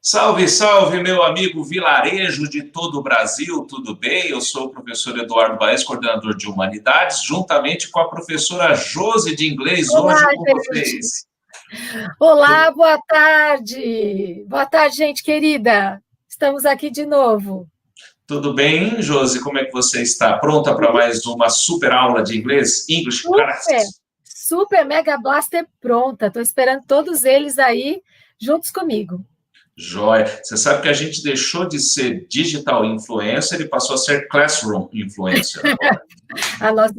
Salve, salve, meu amigo vilarejo de todo o Brasil, tudo bem? Eu sou o professor Eduardo Baez, coordenador de Humanidades, juntamente com a professora Josi de Inglês, Olá, hoje com gente. vocês. Olá, boa tarde. Boa tarde, gente querida. Estamos aqui de novo. Tudo bem, Josi? Como é que você está? Pronta para mais uma super aula de inglês? English Super, Class? super Mega Blaster pronta. Estou esperando todos eles aí juntos comigo. Joia. Você sabe que a gente deixou de ser digital influencer e passou a ser classroom influencer agora.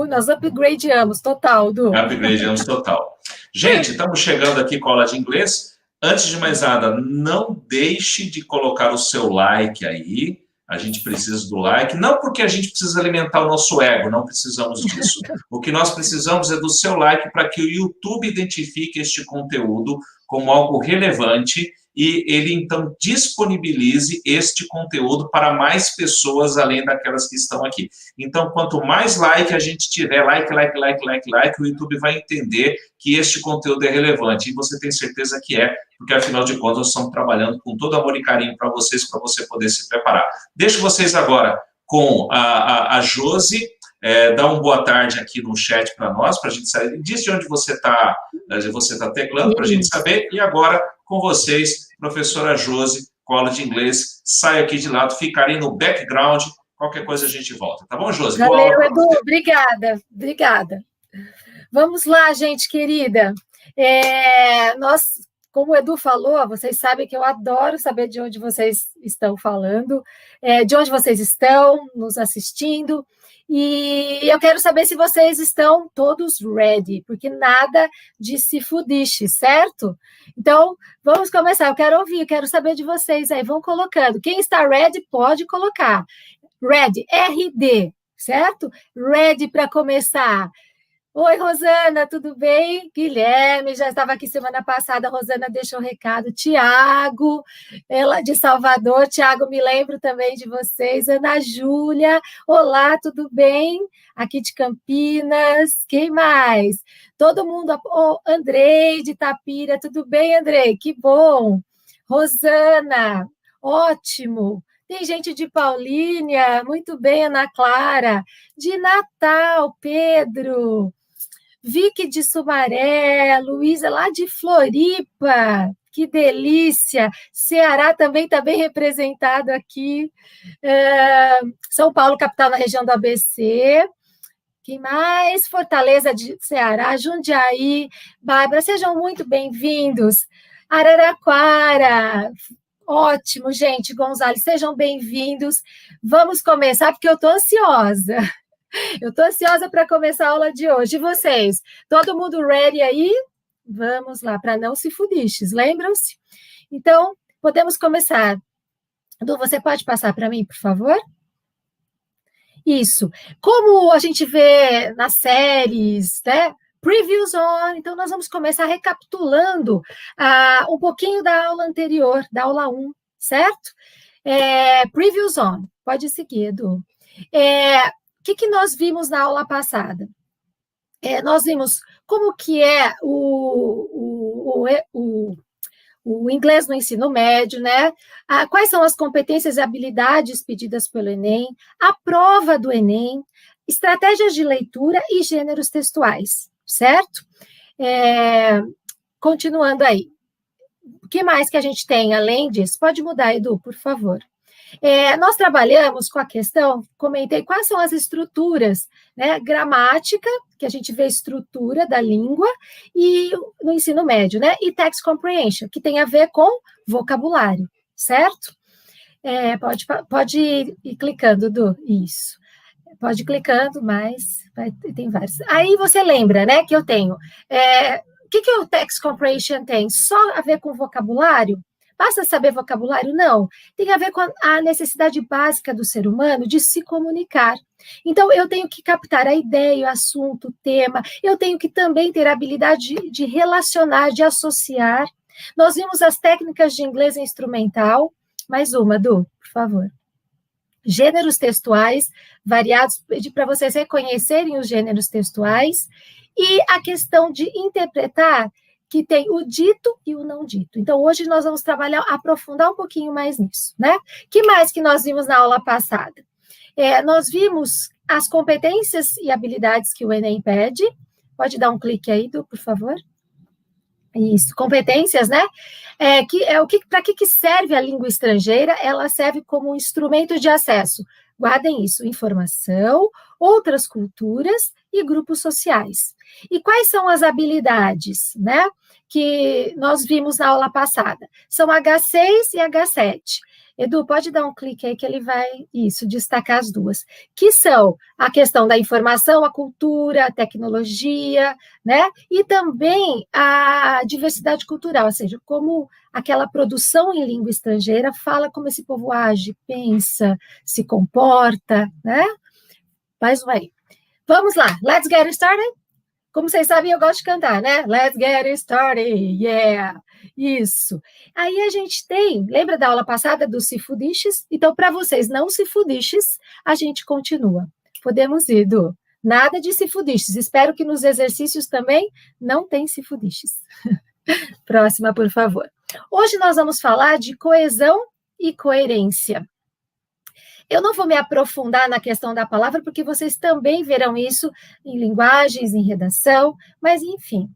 Nós upgradeamos total, Du. Upgradeamos total. Gente, estamos chegando aqui com a aula de inglês. Antes de mais nada, não deixe de colocar o seu like aí. A gente precisa do like. Não porque a gente precisa alimentar o nosso ego, não precisamos disso. O que nós precisamos é do seu like para que o YouTube identifique este conteúdo como algo relevante e ele, então, disponibilize este conteúdo para mais pessoas além daquelas que estão aqui. Então, quanto mais like a gente tiver, like, o YouTube vai entender que este conteúdo é relevante. E você tem certeza que é, porque, afinal de contas, nós estamos trabalhando com todo amor e carinho para você poder se preparar. Deixo vocês agora com a Josi. Dá uma boa tarde aqui no chat para nós, para a gente saber. Diz de onde você está teclando, para a gente saber. E agora, com vocês, professora Josi, cola de inglês. Saia aqui de lado, ficarem no background. Qualquer coisa a gente volta. Tá bom, Josi? Boa Valeu, aula para Edu. você. Obrigada. Vamos lá, gente querida. Como o Edu falou, vocês sabem que eu adoro saber de onde vocês estão falando, de onde vocês estão nos assistindo, e eu quero saber se vocês estão todos ready, porque nada de se fudiche, certo? Então, vamos começar. Eu quero ouvir, eu quero saber de vocês aí. Vão colocando. Quem está ready, pode colocar. Ready, RD, certo? Ready para começar. Oi, Rosana, tudo bem? Guilherme, já estava aqui semana passada, a Rosana deixou um recado. Tiago, ela de Salvador. Tiago, me lembro também de vocês. Ana Júlia, olá, tudo bem? Aqui de Campinas. Quem mais? Todo mundo. Oh, Andrei de Itapira, tudo bem, Andrei? Que bom. Rosana, ótimo. Tem gente de Paulínia, muito bem, Ana Clara. De Natal, Pedro. Vicky de Sumaré, Luísa lá de Floripa, que delícia! Ceará também está bem representado aqui. São Paulo, capital na região do ABC. Quem mais? Fortaleza de Ceará, Jundiaí, Bárbara, sejam muito bem-vindos. Araraquara, ótimo, gente. Gonzales, sejam bem-vindos. Vamos começar, porque eu estou ansiosa. Eu estou ansiosa para começar a aula de hoje. E vocês? Todo mundo ready aí? Vamos lá, para não se fudiches, lembram-se? Então, podemos começar. Edu, você pode passar para mim, por favor? Isso. Como a gente vê nas séries, né? Previews on. Então, nós vamos começar recapitulando um pouquinho da aula anterior, da aula 1, certo? Previews on. Pode seguir, Edu. O que nós vimos na aula passada? Nós vimos como que é o inglês no ensino médio, né? Quais são as competências e habilidades pedidas pelo Enem, a prova do Enem, estratégias de leitura e gêneros textuais, certo? Continuando aí. O que mais que a gente tem além disso? Pode mudar, Edu, por favor. Nós trabalhamos com a questão, comentei quais são as estruturas, né? Gramática, que a gente vê a estrutura da língua, e no ensino médio, né? E text comprehension, que tem a ver com vocabulário, certo? Pode ir clicando, Du, isso. Pode ir clicando, mas tem vários. Aí você lembra, né, que eu tenho. O que o text comprehension tem? Só a ver com vocabulário? Basta saber vocabulário? Não. Tem a ver com a necessidade básica do ser humano de se comunicar. Então, eu tenho que captar a ideia, o assunto, o tema. Eu tenho que também ter a habilidade de relacionar, de associar. Nós vimos as técnicas de inglês instrumental. Mais uma, Du, por favor. Gêneros textuais variados, pedi para vocês reconhecerem os gêneros textuais. E a questão de interpretar que tem o dito e o não dito. Então, hoje nós vamos trabalhar, aprofundar um pouquinho mais nisso, né? Que mais que nós vimos na aula passada? Nós vimos as competências e habilidades que o Enem pede. Pode dar um clique aí, Du, por favor. Isso, competências, né? Para que serve a língua estrangeira? Ela serve como um instrumento de acesso. Guardem isso, informação, outras culturas e grupos sociais. E quais são as habilidades, né, que nós vimos na aula passada? São H6 e H7. Edu, pode dar um clique aí que ele vai, destacar as duas, que são a questão da informação, a cultura, a tecnologia, né, e também a diversidade cultural, ou seja, como aquela produção em língua estrangeira fala como esse povo age, pensa, se comporta, né? Mais uma aí. Vamos lá, let's get started. Como vocês sabem, eu gosto de cantar, né? Let's get started, yeah! Isso. Aí a gente tem, lembra da aula passada dos seafoodiches? Então, para vocês não seafoodiches, a gente continua. Podemos ir, Du. Nada de seafoodiches. Espero que nos exercícios também não tem seafoodiches. Próxima, por favor. Hoje nós vamos falar de coesão e coerência. Eu não vou me aprofundar na questão da palavra, porque vocês também verão isso em linguagens, em redação, mas, enfim.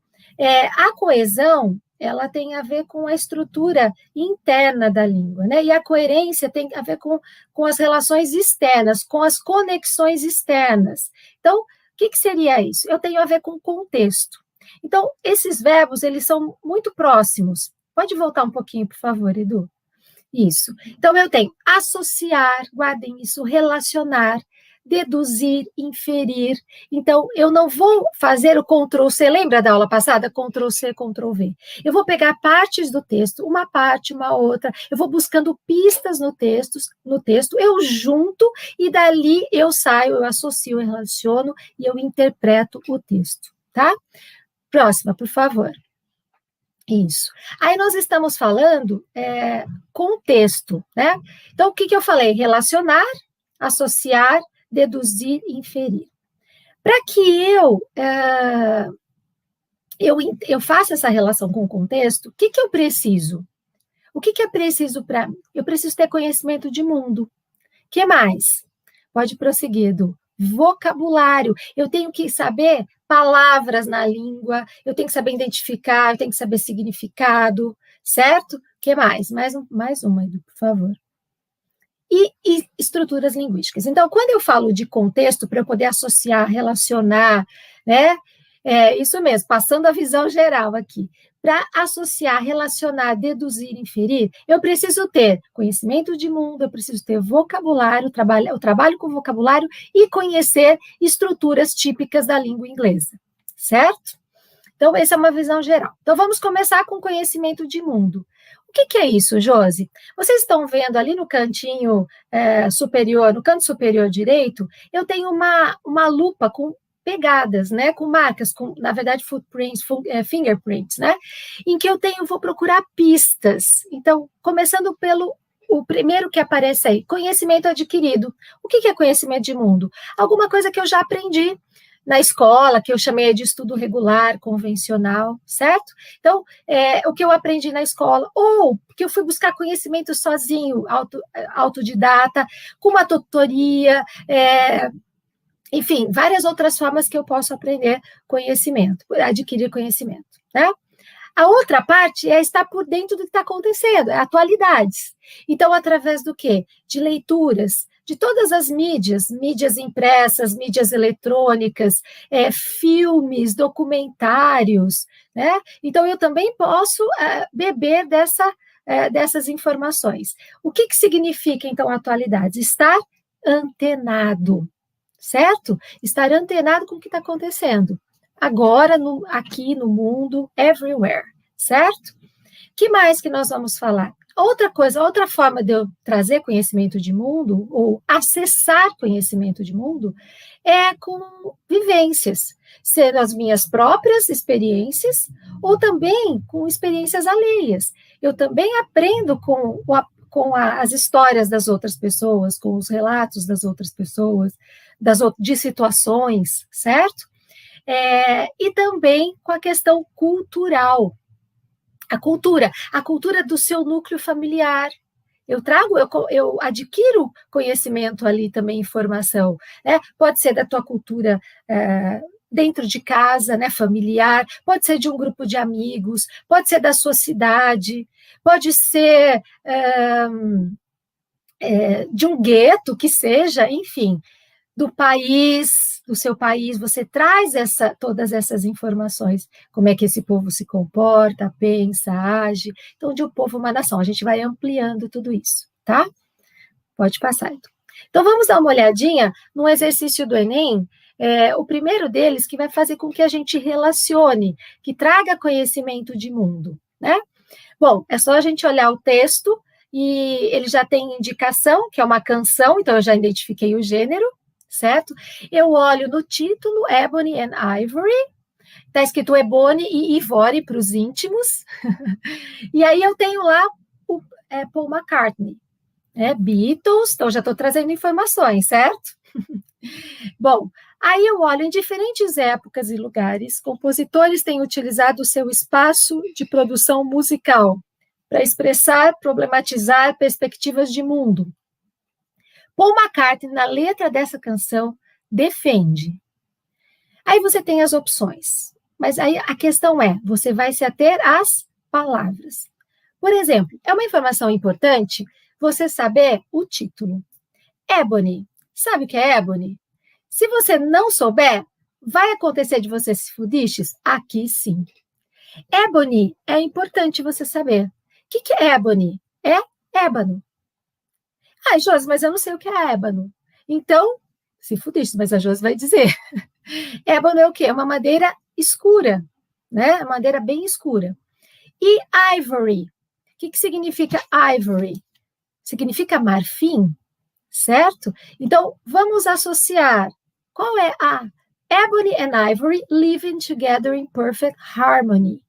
A coesão, ela tem a ver com a estrutura interna da língua, né? E a coerência tem a ver com as relações externas, com as conexões externas. Então, o que seria isso? Eu tenho a ver com contexto. Então, esses verbos, eles são muito próximos. Pode voltar um pouquinho, por favor, Edu? Isso. Então, eu tenho associar, guardem isso, relacionar, deduzir, inferir. Então, eu não vou fazer o Ctrl+C, lembra da aula passada? Ctrl+C, Ctrl+V. Eu vou pegar partes do texto, uma parte, uma outra, eu vou buscando pistas no texto, eu junto e dali eu saio, eu associo, eu relaciono e eu interpreto o texto, tá? Próxima, por favor. Isso. Aí nós estamos falando contexto, né? Então, o que eu falei? Relacionar, associar, deduzir, inferir. Para que eu faça essa relação com o contexto, o que eu preciso? O que é preciso para mim? Eu preciso ter conhecimento de mundo. O que mais? Pode prosseguir, Edu. Vocabulário. Eu tenho que saber palavras na língua, eu tenho que saber identificar, eu tenho que saber significado, certo? O que mais? Mais uma, Edu, por favor. E estruturas linguísticas. Então, quando eu falo de contexto, para eu poder associar, relacionar, né? Isso mesmo, passando a visão geral aqui. Para associar, relacionar, deduzir, inferir, eu preciso ter conhecimento de mundo, eu preciso ter vocabulário, eu trabalho com vocabulário e conhecer estruturas típicas da língua inglesa, certo? Então, essa é uma visão geral. Então, vamos começar com conhecimento de mundo. O que é isso, Josi? Vocês estão vendo ali no cantinho superior, no canto superior direito, eu tenho uma lupa com pegadas, né, com marcas, na verdade, footprints, fingerprints, né, em que eu vou procurar pistas. Então, começando pelo o primeiro que aparece aí, conhecimento adquirido. O que é conhecimento de mundo? Alguma coisa que eu já aprendi na escola, que eu chamei de estudo regular, convencional, certo? Então, o que eu aprendi na escola, ou que eu fui buscar conhecimento sozinho, autodidata, com uma tutoria, enfim, várias outras formas que eu posso aprender conhecimento, adquirir conhecimento, né? A outra parte é estar por dentro do que está acontecendo, atualidades. Então, através do quê? De leituras, de todas as mídias impressas, mídias eletrônicas, filmes, documentários, né? Então, eu também posso beber dessas informações. O que significa, então, atualidades? Estar antenado, certo? Estar antenado com o que está acontecendo. Agora, aqui no mundo, everywhere, certo? Que mais que nós vamos falar? Outra forma de eu trazer conhecimento de mundo, ou acessar conhecimento de mundo, é com vivências, sendo as minhas próprias experiências, ou também com experiências alheias. Eu também aprendo com as histórias das outras pessoas, com os relatos das outras pessoas, de situações, certo? E também com a questão cultural. A cultura do seu núcleo familiar. Eu adquiro conhecimento ali também, informação, né? Pode ser da tua cultura dentro de casa, né, familiar, pode ser de um grupo de amigos, pode ser da sua cidade, pode ser de um gueto, que seja, enfim, do seu país, você traz todas essas informações, como é que esse povo se comporta, pensa, age, então, de um povo, uma nação, a gente vai ampliando tudo isso, tá? Pode passar, então vamos dar uma olhadinha no exercício do Enem, o primeiro deles, que vai fazer com que a gente relacione, que traga conhecimento de mundo, né? Bom, é só a gente olhar o texto, e ele já tem indicação, que é uma canção, então eu já identifiquei o gênero, certo? Eu olho no título, Ebony and Ivory, está escrito Ebony e Ivory para os íntimos, e aí eu tenho lá o Paul McCartney, Beatles, então já estou trazendo informações, certo? Bom, aí eu olho em diferentes épocas e lugares, compositores têm utilizado o seu espaço de produção musical para expressar, problematizar perspectivas de mundo. Paul McCartney, na letra dessa canção, defende. Aí você tem as opções, mas aí a questão é, você vai se ater às palavras. Por exemplo, é uma informação importante você saber o título. Ebony. Sabe o que é Ebony? Se você não souber, vai acontecer de você se fudistes? Aqui sim. Ebony é importante você saber. O que é Ebony? É ébano. Josi, mas eu não sei o que é ébano. Então, se fudistes, mas a Josi vai dizer. Ébano é o quê? É uma madeira escura, né? Uma madeira bem escura. E ivory. O que significa ivory? Significa marfim, certo? Então, vamos associar. Qual é a Ebony and Ivory living together in perfect harmony?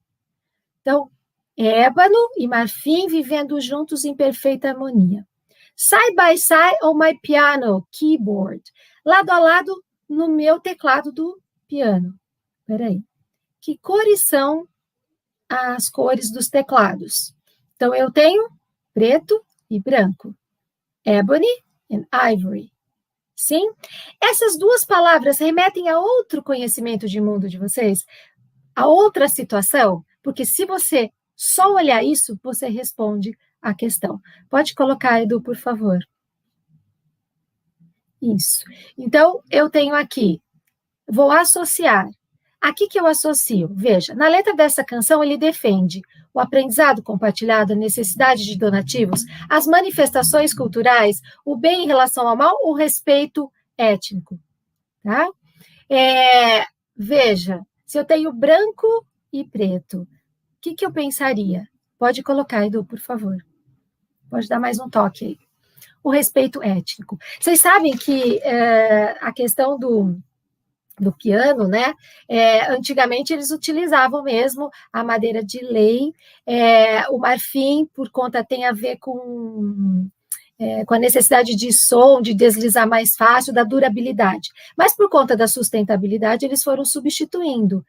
Então, ébano e marfim vivendo juntos em perfeita harmonia. Side by side on my piano keyboard. Lado a lado no meu teclado do piano. Peraí. Que cores são as cores dos teclados? Então, eu tenho preto e branco. Ebony and Ivory. Sim? Essas duas palavras remetem a outro conhecimento de mundo de vocês? A outra situação? Porque se você só olhar isso, você responde a questão. Pode colocar, Edu, por favor. Isso. Então, eu tenho aqui, vou associar. Aqui que eu associo, veja, na letra dessa canção ele defende o aprendizado compartilhado, a necessidade de donativos, as manifestações culturais, o bem em relação ao mal, o respeito étnico, tá? Veja, se eu tenho branco e preto, o que eu pensaria? Pode colocar, Edu, por favor. Pode dar mais um toque aí. O respeito étnico. Vocês sabem que a questão do piano, né? Antigamente eles utilizavam mesmo a madeira de lei, o marfim, por conta, tem a ver com a necessidade de som, de deslizar mais fácil, da durabilidade. Mas por conta da sustentabilidade, eles foram substituindo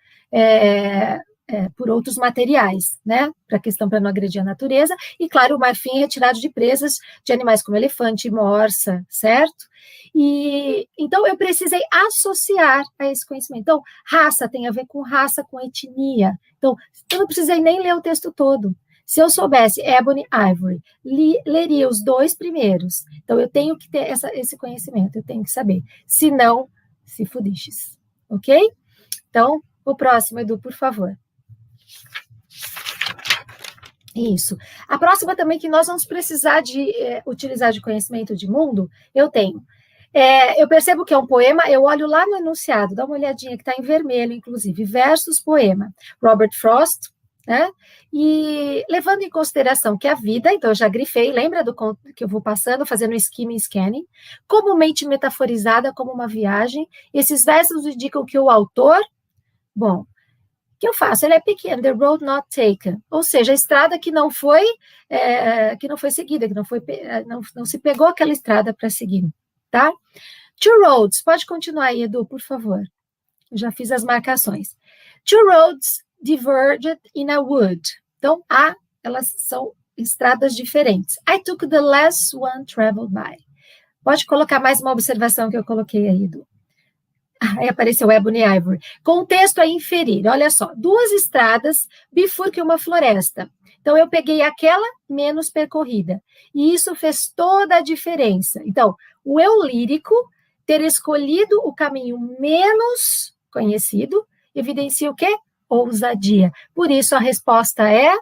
por outros materiais, né? Para não agredir a natureza, e claro, o marfim retirado de presas de animais como elefante, morsa, certo? E então eu precisei associar a esse conhecimento. Então, raça tem a ver com raça, com etnia. Então, eu não precisei nem ler o texto todo. Se eu soubesse Ebony Ivory, leria os dois primeiros. Então, eu tenho que ter esse conhecimento, eu tenho que saber. Se não, se fudiches. Ok? Então, o próximo, Edu, por favor. Isso. A próxima também, que nós vamos precisar de utilizar de conhecimento de mundo, eu tenho. Eu percebo que é um poema, eu olho lá no enunciado, dá uma olhadinha que está em vermelho, inclusive, versus poema. Robert Frost, né? E levando em consideração que a vida, então eu já grifei, lembra do que eu vou passando, fazendo skimming, scanning, comumente metaforizada como uma viagem, esses versos indicam que o autor, bom, o que eu faço? Ele é pequeno, the road not taken, ou seja, a estrada que não foi seguida, que não se pegou aquela estrada para seguir, tá? Two roads, pode continuar aí, Edu, por favor. Eu já fiz as marcações. Two roads diverged in a wood. Então, elas são estradas diferentes. I took the last one traveled by. Pode colocar mais uma observação que eu coloquei aí, Edu. Aí apareceu Ebony Ivory. Contexto a inferir, olha só. 2 estradas bifurcam uma floresta. Então, eu peguei aquela menos percorrida. E isso fez toda a diferença. Então, o eu lírico ter escolhido o caminho menos conhecido evidencia o quê? Ousadia. Por isso, a resposta é...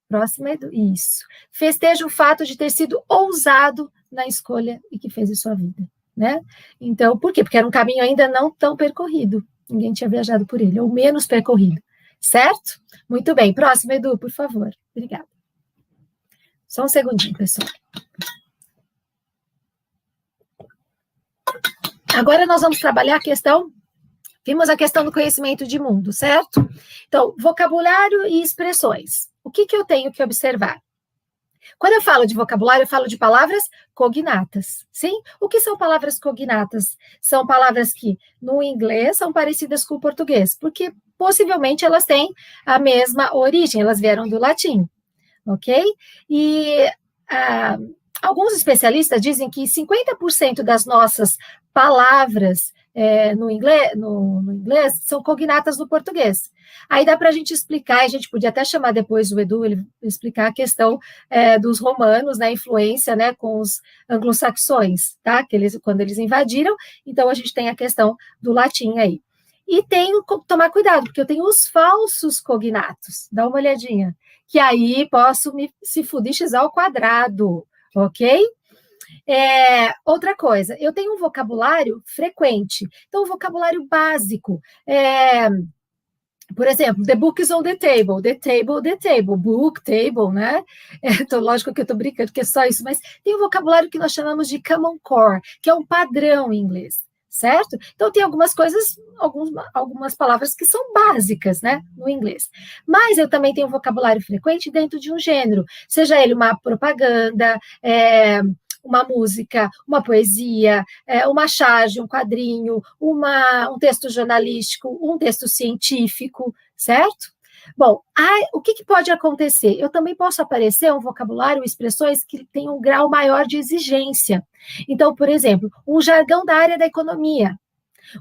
Próxima, Edu. Isso. Festeja o fato de ter sido ousado na escolha e que fez em sua vida. Né? Então, por quê? Porque era um caminho ainda não tão percorrido. Ninguém tinha viajado por ele, ou menos percorrido. Certo? Muito bem. Próximo, Edu, por favor. Obrigada. Só um segundinho, pessoal. Agora nós vamos trabalhar a questão... Vimos a questão do conhecimento de mundo, certo? Então, vocabulário e expressões. O que eu tenho que observar? Quando eu falo de vocabulário, eu falo de palavras cognatas, sim? O que são palavras cognatas? São palavras que, no inglês, são parecidas com o português, porque possivelmente elas têm a mesma origem, elas vieram do latim, ok? E alguns especialistas dizem que 50% das nossas palavras no inglês são cognatas no português. Aí dá para a gente explicar, a gente podia até chamar depois o Edu, ele explicar a questão dos romanos, né, influência, né, com os anglo-saxões, tá? Quando eles invadiram, então a gente tem a questão do latim aí. E tenho que tomar cuidado, porque eu tenho os falsos cognatos, dá uma olhadinha, que aí posso se fudixizar ao quadrado, ok? Outra coisa, eu tenho um vocabulário frequente, então um vocabulário básico, por exemplo, the book is on the table, book, table, né? Lógico que eu estou brincando, que é só isso, mas tem um vocabulário que nós chamamos de common core, que é um padrão em inglês, certo? Então, tem algumas coisas, algumas palavras que são básicas, né, no inglês. Mas eu também tenho um vocabulário frequente dentro de um gênero, seja ele uma propaganda, uma música, uma poesia, uma charge, um quadrinho, um texto jornalístico, um texto científico, certo? Bom, o que pode acontecer? Eu também posso aparecer um vocabulário, expressões que têm um grau maior de exigência. Então, por exemplo, um jargão da área da economia,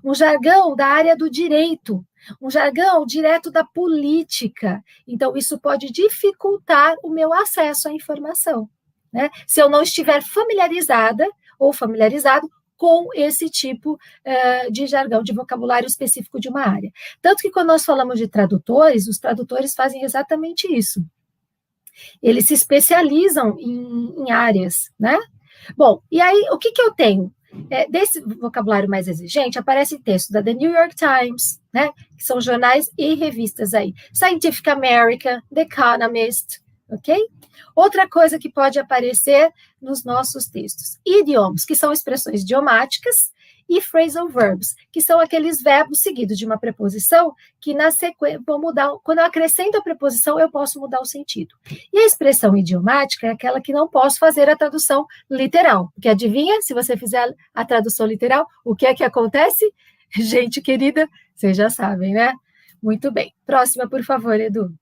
um jargão da área do direito, um jargão direto da política. Então, isso pode dificultar o meu acesso à informação, né? Se eu não estiver familiarizada ou familiarizado com esse tipo de jargão, de vocabulário específico de uma área. Tanto que quando nós falamos de tradutores, os tradutores fazem exatamente isso. Eles se especializam em áreas, né? Bom, e aí, o que eu tenho? Desse vocabulário mais exigente, aparece texto da The New York Times, né? Que são jornais e revistas aí. Scientific American, The Economist, ok? Outra coisa que pode aparecer nos nossos textos, idiomas, que são expressões idiomáticas, e phrasal verbs, que são aqueles verbos seguidos de uma preposição que na sequência vão mudar, quando eu acrescento a preposição, eu posso mudar o sentido. E a expressão idiomática é aquela que não posso fazer a tradução literal, porque adivinha, se você fizer a tradução literal, o que é que acontece? Gente querida, vocês já sabem, né? Muito bem. Próxima, por favor, Edu.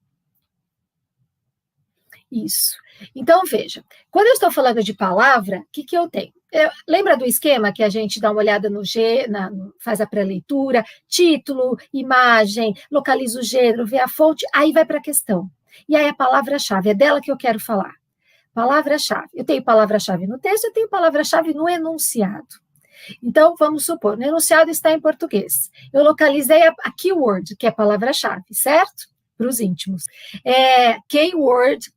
Isso. Então, veja, quando eu estou falando de palavra, o que eu tenho? Lembra do esquema que a gente dá uma olhada no faz a pré-leitura, título, imagem, localiza o gênero, vê a fonte, aí vai para a questão. E aí a palavra-chave, é dela que eu quero falar. Palavra-chave. Eu tenho palavra-chave no texto, eu tenho palavra-chave no enunciado. Então, vamos supor, no enunciado está em português. Eu localizei a keyword, que é a palavra-chave, certo? Para os íntimos. Keyword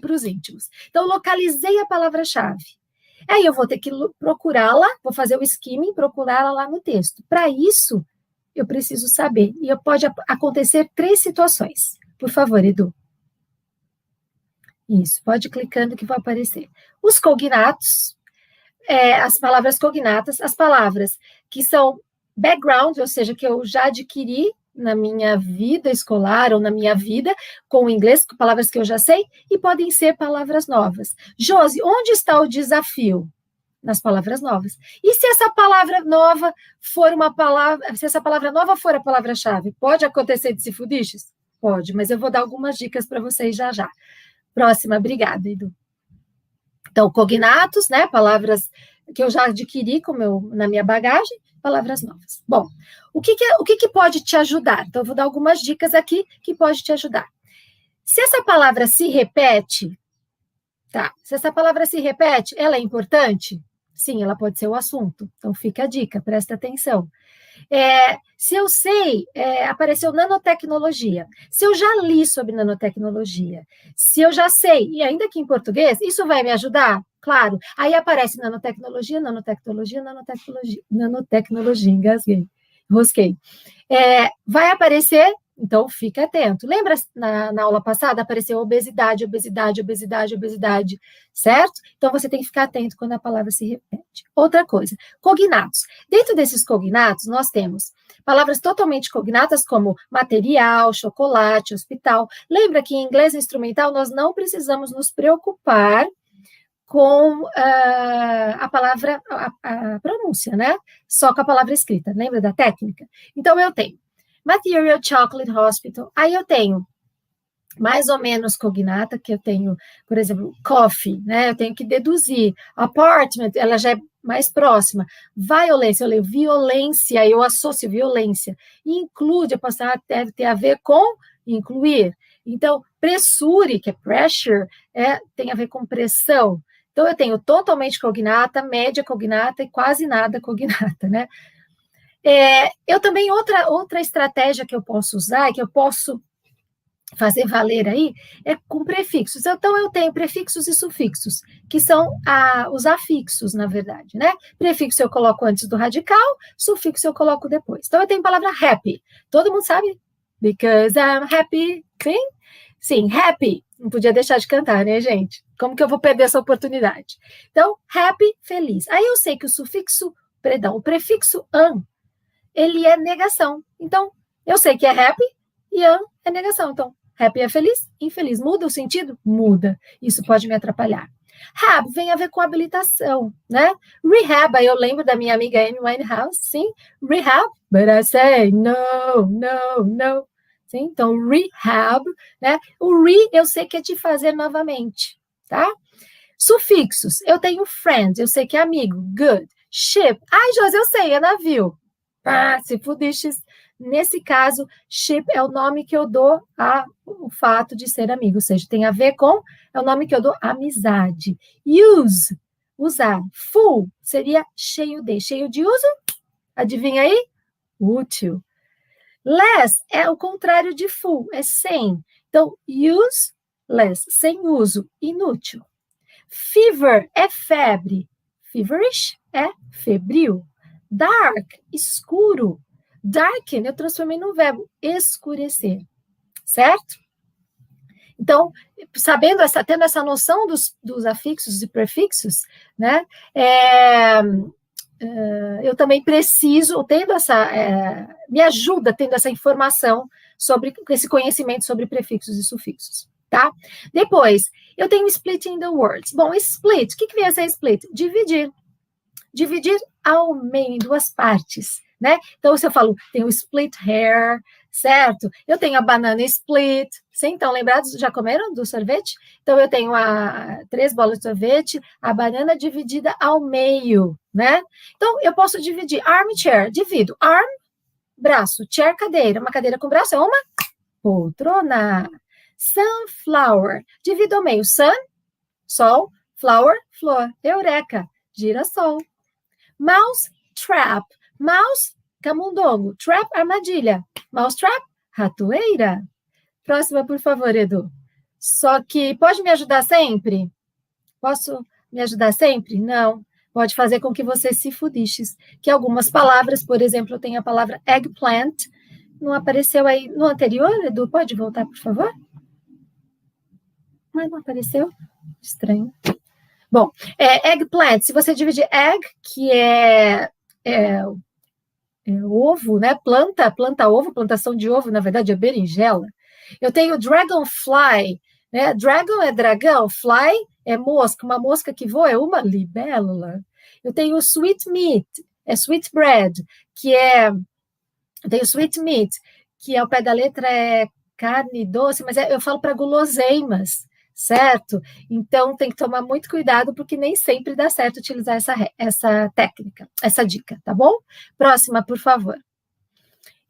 para os íntimos. Então, localizei a palavra-chave. Aí eu vou ter que procurá-la, vou fazer o skimming, procurá-la lá no texto. Para isso, eu preciso saber. E pode acontecer 3 situações. Por favor, Edu. Isso, pode ir clicando que vai aparecer. Os cognatos, as palavras cognatas, as palavras que são background, ou seja, que eu já adquiri na minha vida escolar ou na minha vida com o inglês, com palavras que eu já sei, e podem ser palavras novas. Josi, onde está o desafio? Nas palavras novas. E se essa palavra nova for se essa palavra nova for a palavra-chave, pode acontecer de se fudiches? Pode, mas eu vou dar algumas dicas para vocês já já. Próxima, obrigada, Edu. Então, cognatos, né? Palavras que eu já adquiri na minha bagagem, palavras novas. Bom, o que pode te ajudar? Então, eu vou dar algumas dicas aqui que pode te ajudar. Se essa palavra se repete, tá? Se essa palavra se repete, ela é importante? Sim, ela pode ser o assunto. Então, fica a dica, presta atenção. Se eu sei, apareceu nanotecnologia. Se eu já li sobre nanotecnologia, se eu já sei, e ainda que em português, isso vai me ajudar? Claro. Aí aparece nanotecnologia, engasguei, rosquei. Vai aparecer, então fica atento. Lembra na aula passada apareceu obesidade, certo? Então você tem que ficar atento quando a palavra se repete. Outra coisa, cognatos. Dentro desses cognatos, nós temos palavras totalmente cognatas, como material, chocolate, hospital. Lembra que em inglês instrumental nós não precisamos nos preocupar com a palavra, a pronúncia, né? Só com a palavra escrita. Lembra da técnica? Então, eu tenho Material, Chocolate, Hospital. Aí eu tenho mais ou menos cognata, que eu tenho, por exemplo, coffee, né? Eu tenho que deduzir. Apartment, ela já é mais próxima. Violência, eu leio violência, eu associo violência. Include, eu posso deve ter a ver com incluir. Então, pressure, que é pressure, tem a ver com pressão. Então, eu tenho totalmente cognata, média cognata e quase nada cognata, né? Eu também, outra estratégia que eu posso usar, que eu posso fazer valer aí, é com prefixos. Então, eu tenho prefixos e sufixos, que são os afixos, na verdade, né? Prefixo eu coloco antes do radical, sufixo eu coloco depois. Então, eu tenho a palavra happy. Todo mundo sabe? Because I'm happy. Sim? Sim, happy. Não podia deixar de cantar, né, gente? Como que eu vou perder essa oportunidade? Então, happy, feliz. Aí eu sei que o prefixo an, ele é negação. Então, eu sei que é happy e an é negação. Então, happy é feliz, infeliz. Muda o sentido? Muda. Isso pode me atrapalhar. Rehab vem a ver com habilitação, né? Rehab, aí eu lembro da minha amiga Amy Winehouse, sim. Rehab, but I say no, no, no. Sim? Então, rehab, né? O eu sei que é te fazer novamente, tá? Sufixos, eu tenho friend, eu sei que é amigo, good. Ship, ai, Josi, eu sei, é navio. Se fudistes. Nesse caso, ship é o nome que eu dou ao fato de ser amigo, ou seja, tem a ver com, é o nome que eu dou amizade. Use, usar. Full seria cheio de uso? Adivinha aí? Útil. Less é o contrário de full, é sem. Então, useless, sem uso, inútil. Fever é febre. Feverish é febril. Dark, escuro. Darken, eu transformei no verbo escurecer, certo? Então, tendo essa noção dos afixos e prefixos, né? Eu também preciso, me ajuda tendo essa informação sobre esse conhecimento sobre prefixos e sufixos, tá? Depois, eu tenho splitting the words. Bom, split, o que vem a ser split? Dividir. Dividir ao meio, em duas partes, né? Então, se eu falo, tem o split hair, certo? Eu tenho a banana split, sim? Então, lembrados, já comeram do sorvete? Então, eu tenho 3 bolas de sorvete, a banana dividida ao meio, né? Então, eu posso dividir armchair, divido. Arm, braço, chair, cadeira. Uma cadeira com braço é uma poltrona. Sunflower, divido ao meio. Sun, sol, flower, flor. Eureka, girassol. Mouse trap. Mouse, camundongo. Trap, armadilha. Mouse trap, ratoeira. Próxima, por favor, Edu. Só que pode me ajudar sempre? Posso me ajudar sempre? Não. Pode fazer com que você se fudiches. Que algumas palavras, por exemplo, eu tenho a palavra eggplant. Não apareceu aí no anterior, Edu? Pode voltar, por favor? Mas não apareceu? Estranho. Bom, eggplant, se você dividir egg, que é ovo, né? Planta ovo, plantação de ovo, na verdade é berinjela. Eu tenho dragonfly, né? Dragon é dragão, fly é mosca, uma mosca que voa é uma libélula. Eu tenho sweet meat, sweet bread, eu tenho sweet meat, que ao pé da letra é carne doce, mas eu falo para guloseimas, certo? Então, tem que tomar muito cuidado, porque nem sempre dá certo utilizar essa técnica, essa dica, tá bom? Próxima, por favor.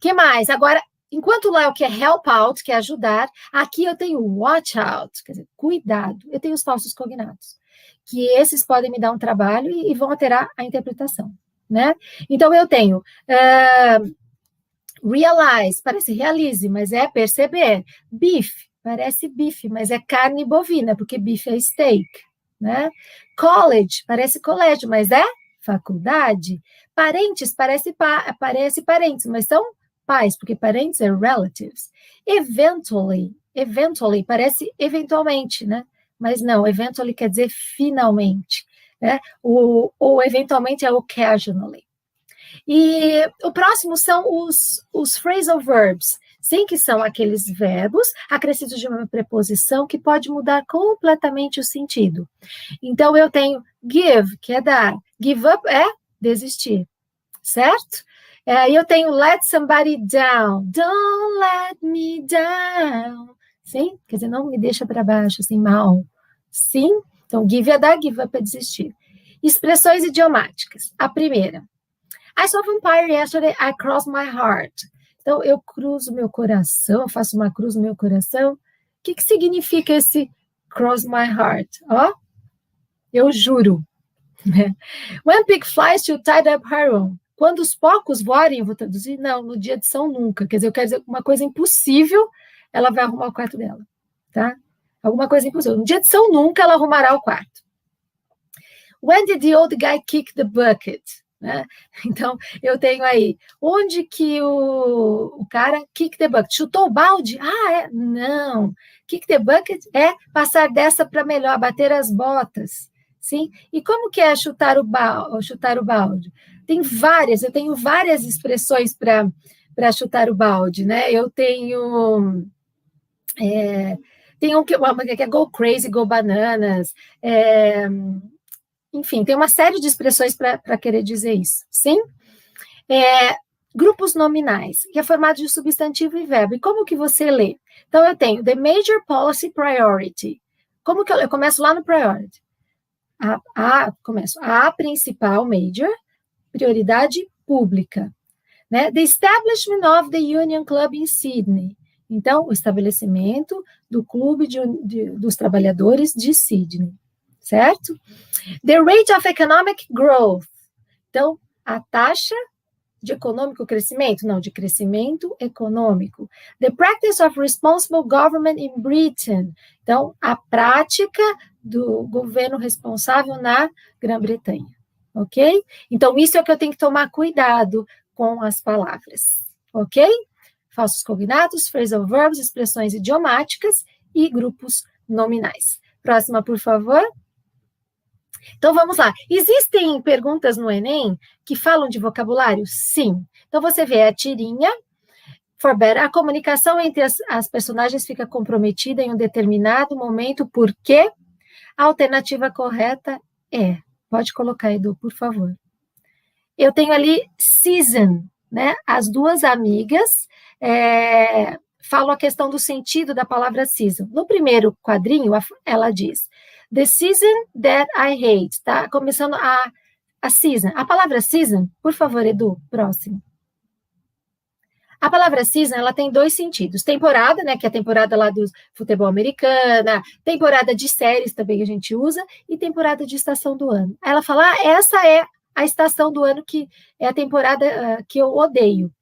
Que mais? Agora, enquanto lá é o que é help out, que é ajudar, aqui eu tenho watch out, quer dizer, cuidado. Eu tenho os falsos cognatos, que esses podem me dar um trabalho e vão alterar a interpretação, né? Então, eu tenho realize, parece realize, mas é perceber. Beef, parece bife, mas é carne bovina, porque bife é steak, né? College, parece colégio, mas é faculdade. Parentes, parece parentes, mas são pais, porque parentes é relatives. Eventually, parece eventualmente, né? Mas não, eventually quer dizer finalmente, né? O eventualmente é occasionally. E o próximo são os phrasal verbs, sim, que são aqueles verbos acrescidos de uma preposição que pode mudar completamente o sentido. Então, eu tenho give, que é dar, give up é desistir, certo? E eu tenho let somebody down, don't let me down, sim? Quer dizer, não me deixa para baixo, assim, mal, sim? Então, give é dar, give up é desistir. Expressões idiomáticas. A primeira, I saw a vampire yesterday, I crossed my heart. Então, eu cruzo meu coração, faço uma cruz no meu coração. O que significa esse cross my heart? Ó, eu juro. When pig flies, she'll tie up her own. Quando os porcos voarem, eu vou traduzir, não, no dia de São nunca. Quer dizer, eu quero dizer uma coisa impossível, ela vai arrumar o quarto dela, tá? Alguma coisa impossível. No dia de São nunca, ela arrumará o quarto. When did the old guy kick the bucket? Né? Então, eu tenho aí, onde que o cara kick the bucket? Chutou o balde? Não. Kick the bucket é passar dessa para melhor, bater as botas, sim? E como que é chutar o balde? Eu tenho várias expressões para chutar o balde, né? Eu tenho... tem uma que é go crazy, go bananas, enfim, tem uma série de expressões para querer dizer isso, sim? Grupos nominais, que é formado de substantivo e verbo. E como que você lê? Então, eu tenho the major policy priority. Como que eu começo lá no priority? Começo. A principal, major, prioridade pública. Né? The establishment of the Union Club in Sydney. Então, o estabelecimento do Clube dos Trabalhadores de Sydney. Certo? The rate of economic growth. Então, a taxa de econômico crescimento? Não, de crescimento econômico. The practice of responsible government in Britain. Então, a prática do governo responsável na Grã-Bretanha. Ok? Então, isso é o que eu tenho que tomar cuidado com as palavras. Ok? Falsos cognatos, phrasal verbs, expressões idiomáticas e grupos nominais. Próxima, por favor. Então, vamos lá. Existem perguntas no Enem que falam de vocabulário? Sim. Então, você vê a tirinha. For better, a comunicação entre as personagens fica comprometida em um determinado momento, porque a alternativa correta é... Pode colocar, Edu, por favor. Eu tenho ali season, né? As duas amigas falam a questão do sentido da palavra season. No primeiro quadrinho, ela diz... The season that I hate, tá? Começando a season. A palavra season, por favor, Edu, próximo. A palavra season, ela tem dois sentidos. Temporada, né, que é a temporada lá do futebol americana, temporada de séries também a gente usa, e temporada de estação do ano. Aí ela fala, essa é a estação do ano que é a temporada que eu odeio.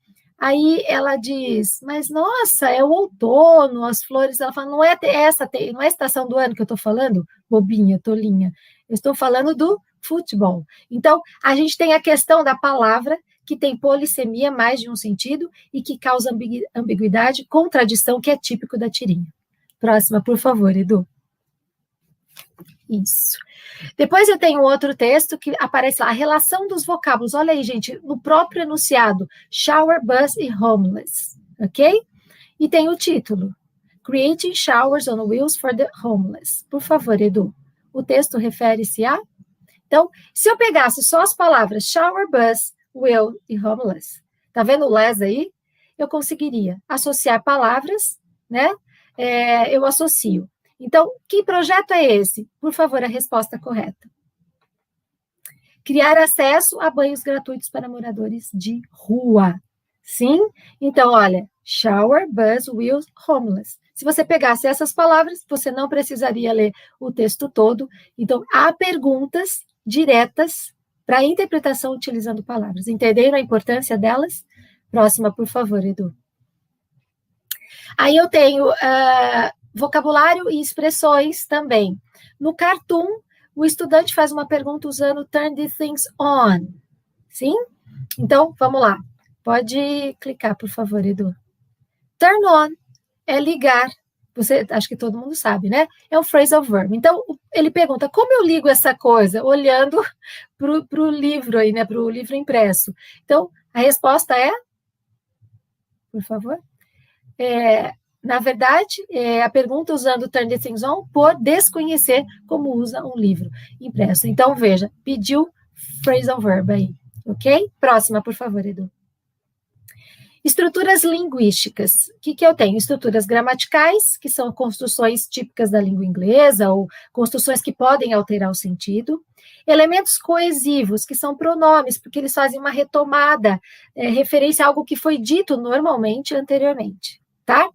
Aí ela diz, mas nossa, é o outono, as flores, ela fala, não é a estação do ano que eu estou falando, bobinha, tolinha, eu estou falando do futebol. Então, a gente tem a questão da palavra, que tem polissemia, mais de um sentido, e que causa ambiguidade, contradição, que é típico da tirinha. Próxima, por favor, Edu. Isso. Depois eu tenho outro texto que aparece lá, a relação dos vocábulos. Olha aí, gente, no próprio enunciado, shower, bus e homeless, ok? E tem o título, Creating Showers on Wheels for the Homeless. Por favor, Edu, o texto refere-se a... Então, se eu pegasse só as palavras shower, bus, wheel e homeless, tá vendo o less aí? Eu conseguiria associar palavras né? Eu associo. Então, que projeto é esse? Por favor, a resposta correta. Criar acesso a banhos gratuitos para moradores de rua. Sim? Então, olha, shower, bus, wheels, homeless. Se você pegasse essas palavras, você não precisaria ler o texto todo. Então, há perguntas diretas para interpretação utilizando palavras. Entenderam a importância delas? Próxima, por favor, Edu. Aí eu tenho vocabulário e expressões também. No cartoon, o estudante faz uma pergunta usando turn the things on. Sim? Então, vamos lá. Pode clicar, por favor, Edu. Turn on é ligar. Você, acho que todo mundo sabe, né? É um phrasal verb. Então, ele pergunta, como eu ligo essa coisa? Olhando para o livro aí, né? Para o livro impresso. Então, a resposta é, por favor, na verdade, a pergunta usando turn the things on por desconhecer como usa um livro impresso. Então, veja, pediu phrasal verb aí, ok? Próxima, por favor, Edu. Estruturas linguísticas. O que eu tenho? Estruturas gramaticais, que são construções típicas da língua inglesa, ou construções que podem alterar o sentido. Elementos coesivos, que são pronomes, porque eles fazem uma retomada, referência a algo que foi dito normalmente anteriormente, tá?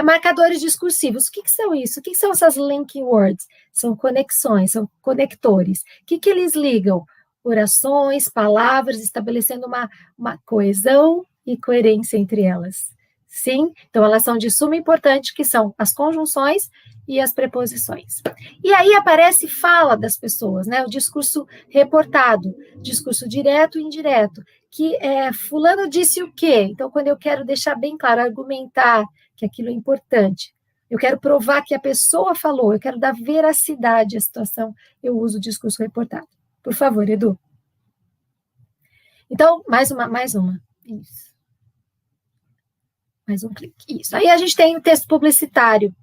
Marcadores discursivos. O que são isso? O que são essas linking words? São conexões, são conectores. O que eles ligam? Orações, palavras, estabelecendo uma coesão e coerência entre elas. Sim? Então, elas são de suma importância, que são as conjunções e as preposições. E aí aparece fala das pessoas, né? O discurso reportado, discurso direto e indireto, que fulano disse o quê? Então, quando eu quero deixar bem claro, argumentar que aquilo é importante, eu quero provar que a pessoa falou, eu quero dar veracidade à situação, eu uso o discurso reportado. Por favor, Edu. Então, mais uma. Isso. Mais um clique. Isso. Aí a gente tem o texto publicitário.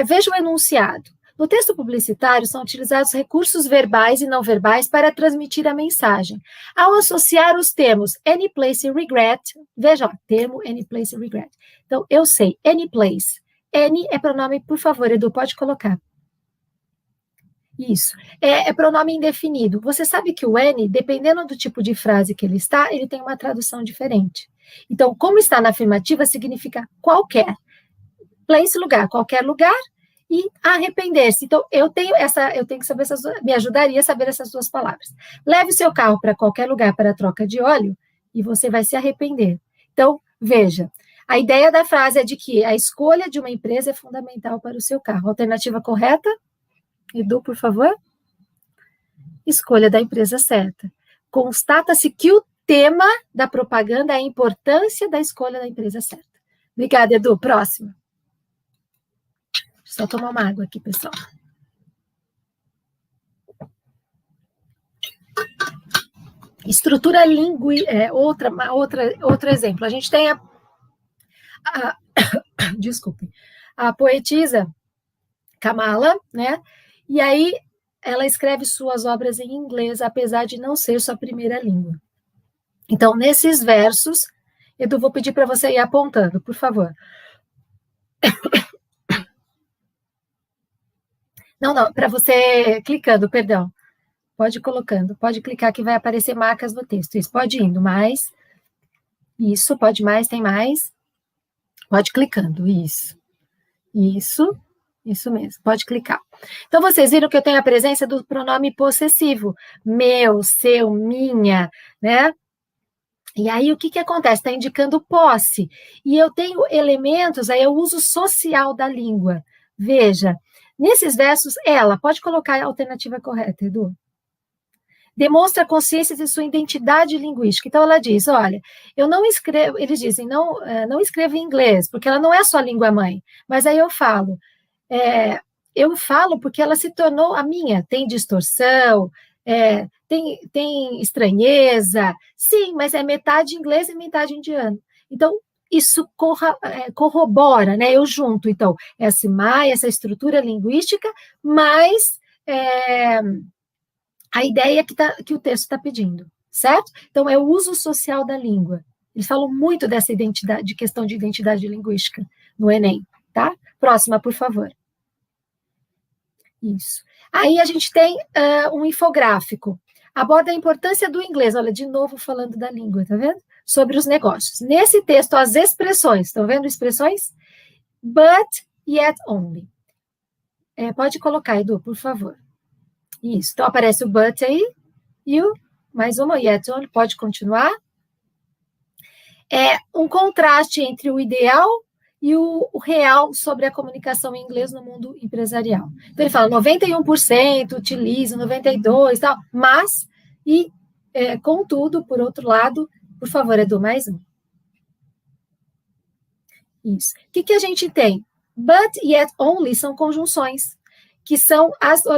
Veja o enunciado. No texto publicitário, são utilizados recursos verbais e não verbais para transmitir a mensagem. Ao associar os termos any place e regret, veja, ó, termo any place e regret. Então, eu sei, any place. Any é pronome, por favor, Edu, pode colocar. Isso. É pronome indefinido. Você sabe que o any, dependendo do tipo de frase que ele está, ele tem uma tradução diferente. Então, como está na afirmativa, significa qualquer. Place, lugar, qualquer lugar, e arrepender-se. Então, eu tenho que saber essas duas, me ajudaria a saber essas duas palavras. Leve o seu carro para qualquer lugar para troca de óleo e você vai se arrepender. Então, veja, a ideia da frase é de que a escolha de uma empresa é fundamental para o seu carro. Alternativa correta? Edu, por favor. Escolha da empresa certa. Constata-se que o tema da propaganda é a importância da escolha da empresa certa. Obrigada, Edu. Próximo. Só tomar uma água aqui, pessoal. Estrutura linguística, outro exemplo. A gente tem desculpe, a poetisa Kamala, né? E aí ela escreve suas obras em inglês, apesar de não ser sua primeira língua. Então, nesses versos, Edu, vou pedir para você ir apontando, por favor. Não, para você clicando, perdão. Pode ir colocando, pode clicar que vai aparecer marcas no texto. Isso, pode indo, mais. Isso, pode mais, tem mais. Pode clicando, isso. Isso mesmo, pode clicar. Então, vocês viram que eu tenho a presença do pronome possessivo. Meu, seu, minha, né? E aí, o que acontece? Está indicando posse. E eu tenho elementos, aí eu uso social da língua. Veja, nesses versos, ela, pode colocar a alternativa correta, Edu. Demonstra consciência de sua identidade linguística. Então, ela diz, olha, eu não escrevo, eles dizem, não escrevo em inglês, porque ela não é sua língua-mãe. Mas aí eu falo porque ela se tornou a minha. Tem distorção, tem estranheza, sim, mas é metade inglês e metade indiano. Então, isso corrobora, né? Eu junto, então, essa estrutura linguística, mais a ideia que o texto está pedindo, certo? Então, é o uso social da língua. Eles falam muito dessa identidade, de questão de identidade linguística no Enem. tá? Próxima, por favor. Isso. Aí a gente tem um infográfico. Aborda a importância do inglês, olha, de novo falando da língua, tá vendo? Sobre os negócios. Nesse texto, as expressões, estão vendo expressões? But, yet only. Pode colocar, Edu, por favor. Isso, então aparece o but aí, e mais uma, yet only, pode continuar. É um contraste entre o ideal e o real sobre a comunicação em inglês no mundo empresarial. Então, ele fala 91% utiliza, 92% e tal, mas, contudo, por outro lado, por favor, Edu, mais um. Isso. O que a gente tem? But, yet, only são conjunções, que são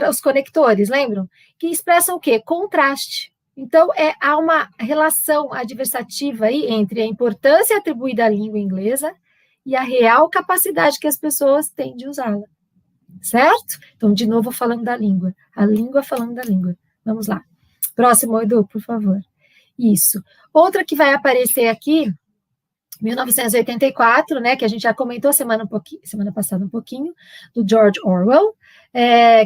os conectores, lembram? Que expressam o quê? Contraste. Então, há uma relação adversativa aí entre a importância atribuída à língua inglesa e a real capacidade que as pessoas têm de usá-la, certo? Então, de novo, falando da língua. A língua falando da língua. Vamos lá. Próximo, Edu, por favor. Isso. Outra que vai aparecer aqui, 1984, né, que a gente já comentou semana passada um pouquinho, do George Orwell,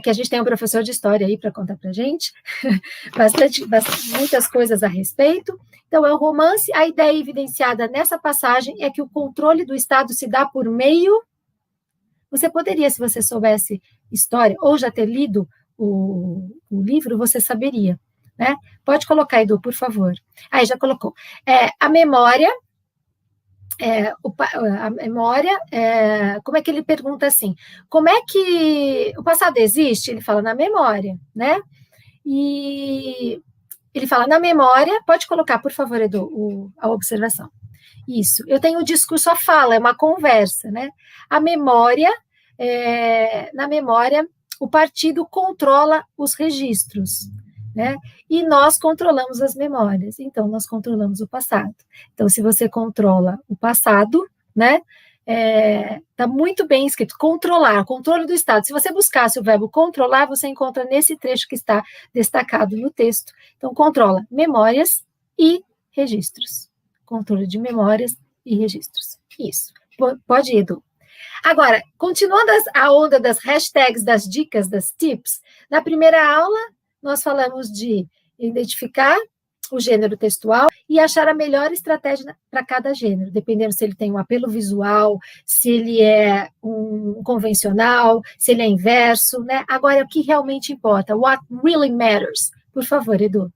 que a gente tem um professor de história aí para contar para a gente, muitas coisas a respeito. Então, é um romance, a ideia evidenciada nessa passagem é que o controle do Estado se dá por meio... Você poderia, se você soubesse história, ou já ter lido o livro, você saberia, né? Pode colocar, Edu, por favor. Aí, já colocou. A memória... a memória, como é que ele pergunta assim, como é que o passado existe? Ele fala na memória, né? E ele fala na memória, pode colocar, por favor, Edu, a observação. Isso, eu tenho o discurso, a fala, é uma conversa, né? A memória, na memória, o partido controla os registros, né? E nós controlamos as memórias, então nós controlamos o passado. Então, se você controla o passado, né, tá muito bem escrito, controlar, controle do Estado. Se você buscasse o verbo controlar, você encontra nesse trecho que está destacado no texto. Então, controla memórias e registros. Controle de memórias e registros. Isso. Pode ir, Edu. Agora, continuando a onda das hashtags, das dicas, das tips, na primeira aula, nós falamos de identificar o gênero textual e achar a melhor estratégia para cada gênero, dependendo se ele tem um apelo visual, se ele é um convencional, se ele é inverso, né? Agora, o que realmente importa? What really matters? Por favor, Edu.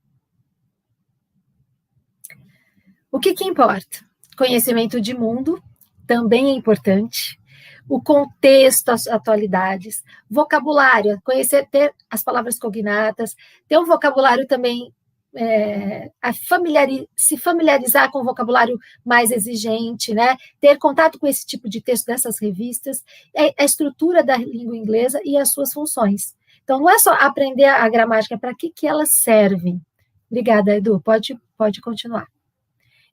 O que importa? Conhecimento de mundo também é importante. O contexto, as atualidades, vocabulário, conhecer, ter as palavras cognatas, ter um vocabulário também, se familiarizar com o vocabulário mais exigente, né? Ter contato com esse tipo de texto dessas revistas, a estrutura da língua inglesa e as suas funções. Então, não é só aprender a gramática, para que elas servem. Obrigada, Edu, pode continuar.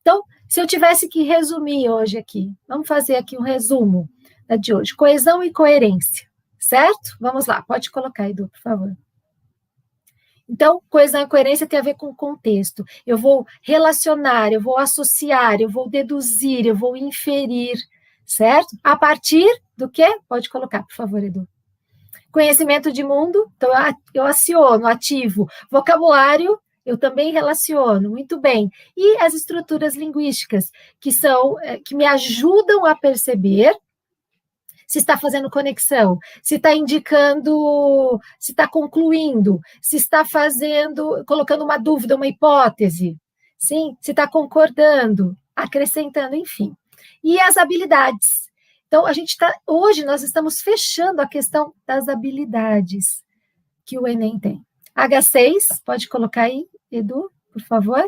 Então, se eu tivesse que resumir hoje aqui, vamos fazer aqui um resumo de hoje. Coesão e coerência, certo? Vamos lá, pode colocar, Edu, por favor. Então, coesão e coerência tem a ver com o contexto. Eu vou relacionar, eu vou associar, eu vou deduzir, eu vou inferir, certo? A partir do quê? Pode colocar, por favor, Edu. Conhecimento de mundo, então eu aciono, ativo. Vocabulário, eu também relaciono, muito bem. E as estruturas linguísticas, que me ajudam a perceber se está fazendo conexão, se está indicando, se está concluindo, se está colocando uma dúvida, uma hipótese, sim? Se está concordando, acrescentando, enfim. E as habilidades. Então, hoje nós estamos fechando a questão das habilidades que o Enem tem. H6, pode colocar aí, Edu, por favor.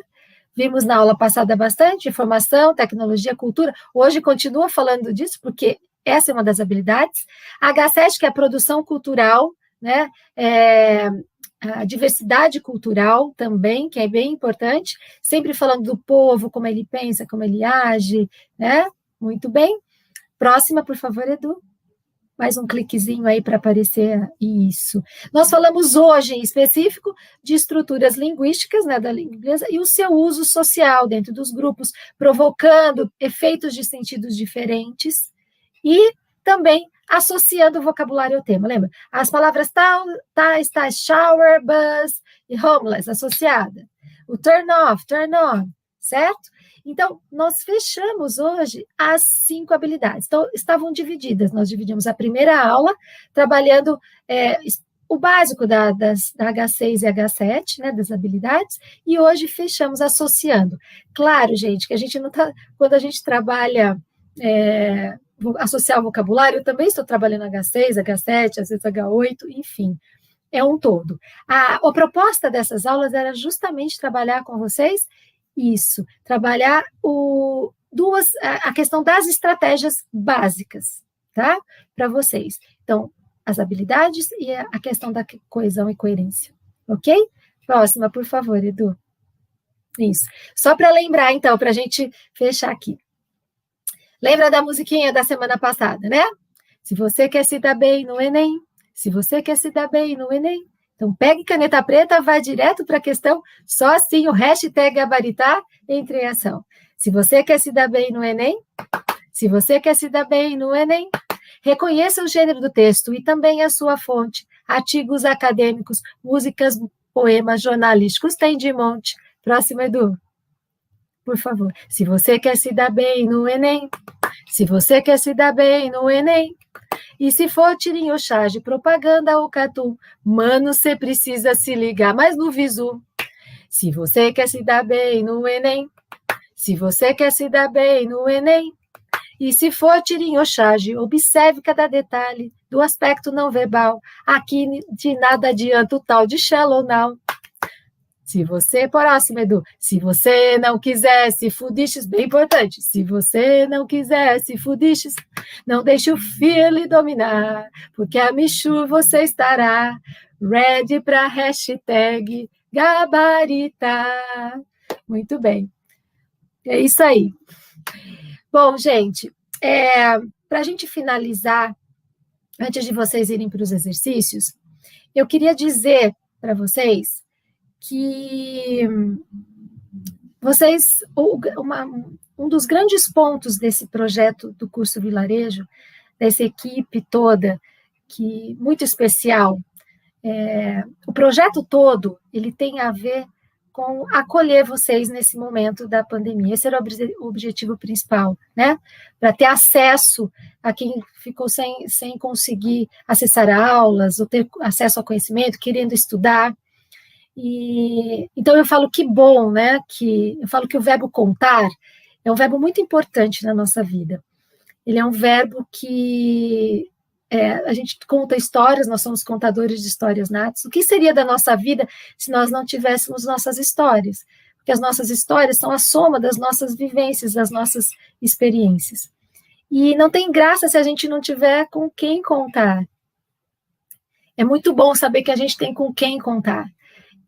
Vimos na aula passada bastante informação, tecnologia, cultura. Hoje continua falando disso, porque essa é uma das habilidades. H7, que é a produção cultural, né? A diversidade cultural também, que é bem importante, sempre falando do povo, como ele pensa, como ele age, né? Muito bem. Próxima, por favor, Edu. Mais um cliquezinho aí para aparecer isso. Nós falamos hoje, em específico, de estruturas linguísticas, né, da língua inglesa, e o seu uso social dentro dos grupos, provocando efeitos de sentidos diferentes, e também associando o vocabulário ao tema, lembra? As palavras tais, shower, bus e homeless, associada. O turn off, turn on, certo? Então, nós fechamos hoje as 5 habilidades. Então, estavam divididas. Nós dividimos a primeira aula trabalhando o básico da H6 e H7, né, das habilidades, e hoje fechamos associando. Claro, gente, que a gente não está... Quando a gente trabalha... associar o vocabulário, eu também estou trabalhando H6, H7, às vezes H8, enfim, é um todo. A proposta dessas aulas era justamente trabalhar com vocês isso, trabalhar a questão das estratégias básicas, tá? Para vocês. Então, as habilidades e a questão da coesão e coerência, ok? Próxima, por favor, Edu. Isso. Só para lembrar, então, para a gente fechar aqui. Lembra da musiquinha da semana passada, né? Se você quer se dar bem no Enem, se você quer se dar bem no Enem, então pegue caneta preta, vá direto para a questão, só assim o hashtag gabaritar entra em ação. Se você quer se dar bem no Enem, se você quer se dar bem no Enem, reconheça o gênero do texto e também a sua fonte, artigos acadêmicos, músicas, poemas jornalísticos, tem de monte. Próximo, Edu. Por favor. Se você quer se dar bem no Enem, se você quer se dar bem no Enem, e se for tirinho, charge, propaganda ou cartoon, mano, você precisa se ligar mais no visu. Se você quer se dar bem no Enem, se você quer se dar bem no Enem, e se for tirinho, charge, observe cada detalhe do aspecto não verbal. Aqui de nada adianta o tal de shallow now. Se você, próximo, Edu, se você não quiser se fudiches, bem importante, se você não quiser se fudiches, não deixe o fear lhe dominar, porque a Michu você estará ready para hashtag gabaritar. Muito bem. É isso aí. Bom, gente, para a gente finalizar, antes de vocês irem para os exercícios, eu queria dizer para vocês que vocês, um dos grandes pontos desse projeto do curso Vilarejo, dessa equipe toda, que muito especial, o projeto todo, ele tem a ver com acolher vocês nesse momento da pandemia. Esse era o objetivo principal, né? Para ter acesso a quem ficou sem conseguir acessar aulas, ou ter acesso ao conhecimento, querendo estudar. Então eu falo que bom, né? Eu falo que o verbo contar é um verbo muito importante na nossa vida. Ele é um verbo que a gente conta histórias, nós somos contadores de histórias natos. O que seria da nossa vida se nós não tivéssemos nossas histórias? Porque as nossas histórias são a soma das nossas vivências, das nossas experiências. E não tem graça se a gente não tiver com quem contar. É muito bom saber que a gente tem com quem contar.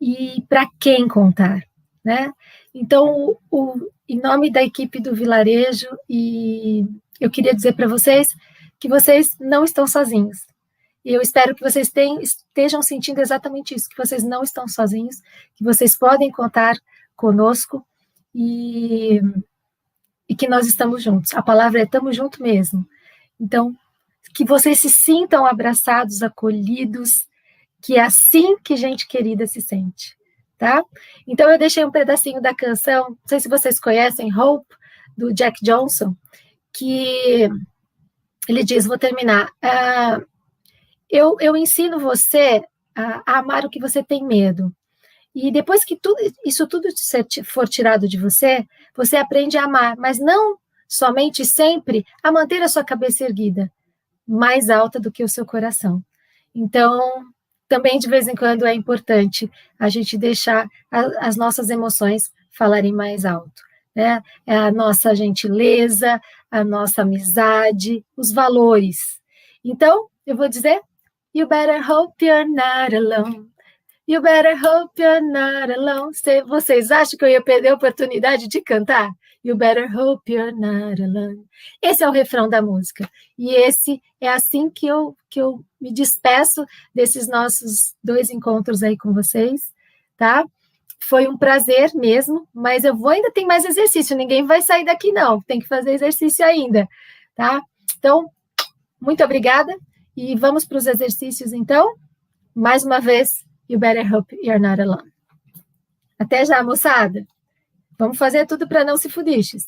E para quem contar, né? Então, em nome da equipe do Vilarejo, e eu queria dizer para vocês que vocês não estão sozinhos. E eu espero que vocês estejam sentindo exatamente isso, que vocês não estão sozinhos, que vocês podem contar conosco e que nós estamos juntos. A palavra é estamos juntos mesmo. Então, que vocês se sintam abraçados, acolhidos, que é assim que gente querida se sente, tá? Então, eu deixei um pedacinho da canção, não sei se vocês conhecem, Hope, do Jack Johnson, que ele diz, vou terminar, eu ensino você a amar o que você tem medo, e depois que isso tudo for tirado de você, você aprende a amar, mas não somente sempre a manter a sua cabeça erguida, mais alta do que o seu coração. Então, também, de vez em quando, é importante a gente deixar as nossas emoções falarem mais alto, né? A nossa gentileza, a nossa amizade, os valores. Então, eu vou dizer, you better hope you're not alone. You better hope you're not alone. Vocês acham que eu ia perder a oportunidade de cantar? You better hope you're not alone. Esse é o refrão da música. E esse é assim que eu me despeço desses nossos 2 encontros aí com vocês, tá? Foi um prazer mesmo, mas ainda tem mais exercício, ninguém vai sair daqui não, tem que fazer exercício ainda, tá? Então, Muito obrigada. E vamos para os exercícios, então. Mais uma vez, you better hope you're not alone. Até já, moçada. Vamos fazer tudo para não se fudiches.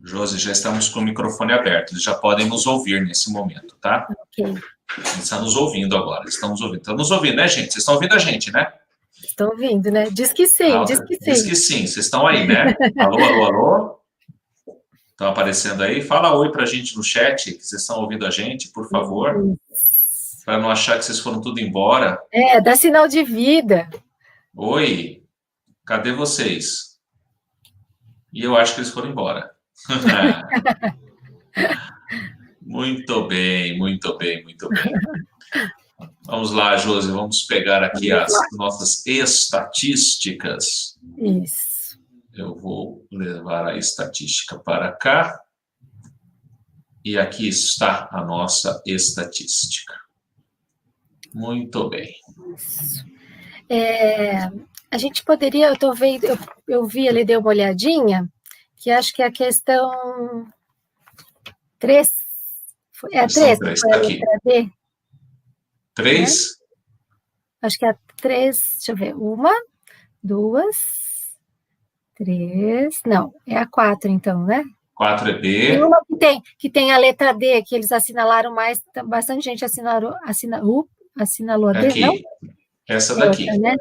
Josi, já estamos com o microfone aberto, eles já podem nos ouvir nesse momento, tá? Ok. Eles estão nos ouvindo agora, eles estão nos ouvindo. Estão nos ouvindo, né, gente? Vocês estão ouvindo a gente, né? Estão ouvindo, né? Diz que sim, diz que Diz sim. que sim, vocês estão aí, né? Alô, alô, alô? Estão aparecendo aí? Fala oi pra gente no chat, que vocês estão ouvindo a gente, por favor. Para não achar que vocês foram tudo embora. Dá sinal de vida. Oi, cadê vocês? E eu acho que eles foram embora. Muito bem, muito bem, muito bem. Vamos lá, Josi, vamos pegar aqui as nossas estatísticas. Isso. Eu vou levar a estatística para cá. E aqui está a nossa estatística. Muito bem. A gente poderia, eu vi ali, dei uma olhadinha, que acho que a questão 3, é a 3, foi a letra D. 3? Né? Acho que é a 3, deixa eu ver, 1, 2, 3, não, é a 4 então, né? 4 é B. Tem uma que tem a letra D, que eles assinalaram mais, bastante gente assinalou a D, aqui, não? essa daqui. Outra, né?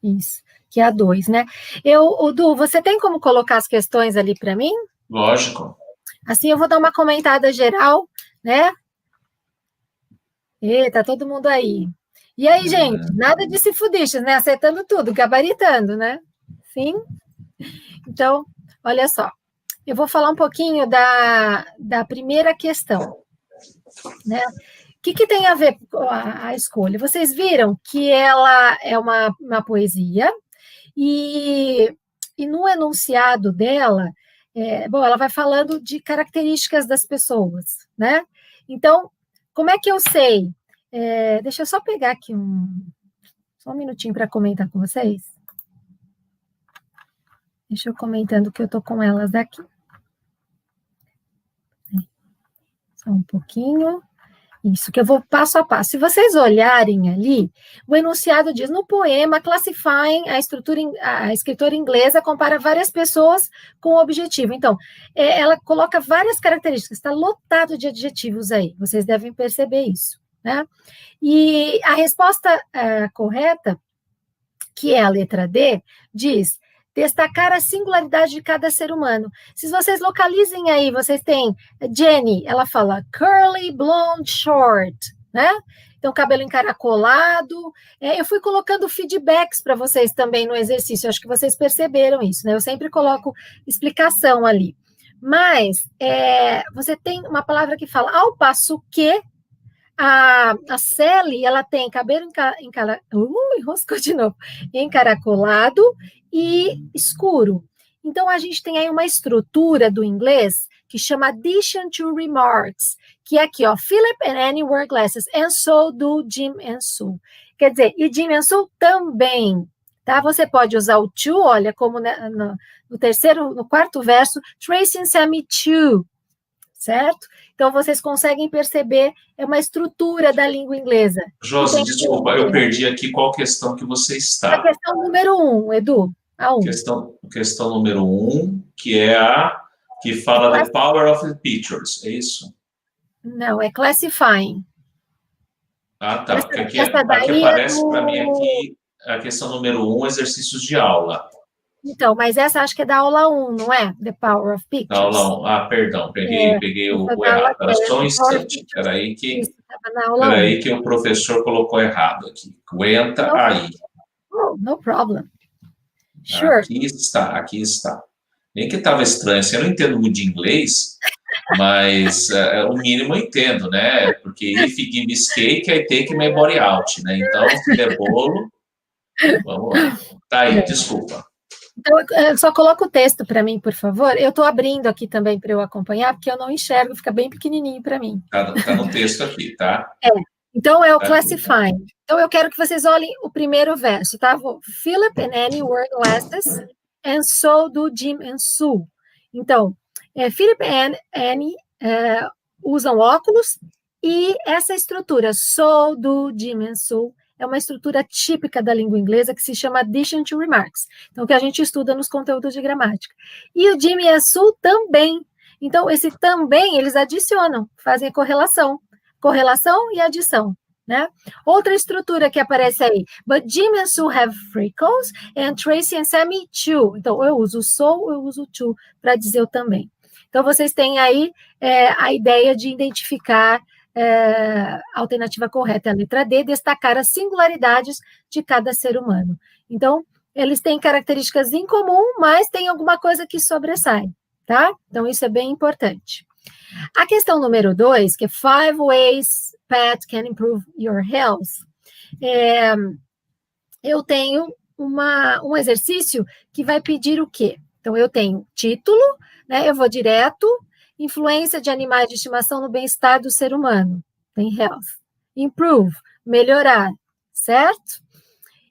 Isso, que é a 2, né? Du, você tem como colocar as questões ali para mim? Lógico. Assim eu vou dar uma comentada geral, né? Tá todo mundo aí. E aí, gente, nada de se fudiches, né? Acertando tudo, gabaritando, né? Sim? Então, olha só. Eu vou falar um pouquinho da primeira questão, né? O que tem a ver com a escolha? Vocês viram que ela é uma poesia e no enunciado dela, ela vai falando de características das pessoas, né? Então, como é que eu sei? Deixa eu só pegar aqui só um minutinho para comentar com vocês. Deixa eu comentando que eu estou com elas aqui. Só um pouquinho. Isso, que eu vou passo a passo. Se vocês olharem ali, o enunciado diz, no poema, classifying, a escritora inglesa compara várias pessoas com o objetivo. Então, ela coloca várias características, está lotado de adjetivos aí, vocês devem perceber isso, né? E a resposta correta, que é a letra D, diz destacar a singularidade de cada ser humano. Se vocês localizem aí, vocês têm Jenny, ela fala curly, blonde, short, né? Então, cabelo encaracolado. Eu fui colocando feedbacks para vocês também no exercício, acho que vocês perceberam isso, né? Eu sempre coloco explicação ali. Mas, você tem uma palavra que fala, ao passo que a Sally, ela tem cabelo enroscou de novo, encaracolado e escuro. Então, a gente tem aí uma estrutura do inglês que chama addition to remarks, que é aqui, ó, Philip and Annie wear glasses, and so do Jim and Sue. Quer dizer, e Jim and Sue também, tá? Você pode usar o to, olha, como no quarto verso, Tracy and Sammy too, certo? Então, vocês conseguem perceber, é uma estrutura da língua inglesa. Josi, desculpa, eu perdi aqui qual questão que você está. A questão número 1, Edu. A 1. Questão número 1, que é a que fala the power of the pictures, é isso? Não, é classifying. Ah, tá, porque aqui aparece para mim aqui a questão número 1, exercícios de aula. Então, mas essa acho que é da aula 1, não é? The Power of Pictures. Da aula 1. Ah, perdão, peguei o errado. Era só um instante. Espera aí que o professor colocou errado aqui. Aguenta aí. Oh, no problem. Sure. Aqui está. Nem que estava estranho, assim, eu não entendo muito de inglês, mas o mínimo eu entendo, né? Porque if give me cake, I take my body out, né? Então, se der bolo, vamos lá. Tá aí, desculpa. Então, só coloca o texto para mim, por favor. Eu estou abrindo aqui também para eu acompanhar, porque eu não enxergo, fica bem pequenininho para mim. Tá no texto aqui, tá? Então, é o classifying. Então, eu quero que vocês olhem o primeiro verso, tá? Philip and Annie wear glasses, and so do Jim and Sue. Então, Philip e Annie usam óculos, e essa estrutura, so do Jim and Sue, é uma estrutura típica da língua inglesa que se chama addition to remarks. Então, que a gente estuda nos conteúdos de gramática. E o Jim e a Sue também. Então, esse também, eles adicionam, fazem a correlação e adição, né? Outra estrutura que aparece aí, but Jim and Sue have freckles, and Tracy and Sammy too. Então, eu uso so, eu uso to, para dizer o também. Então, vocês têm aí a ideia de identificar a alternativa correta, a letra D, destacar as singularidades de cada ser humano. Então, eles têm características em comum, mas tem alguma coisa que sobressai, tá? Então, isso é bem importante. A questão número 2, que é 5 ways pet can improve your health. Eu tenho um exercício que vai pedir o quê? Então, eu tenho título, né? Eu vou direto, influência de animais de estimação no bem-estar do ser humano. Tem health. Improve, melhorar, certo?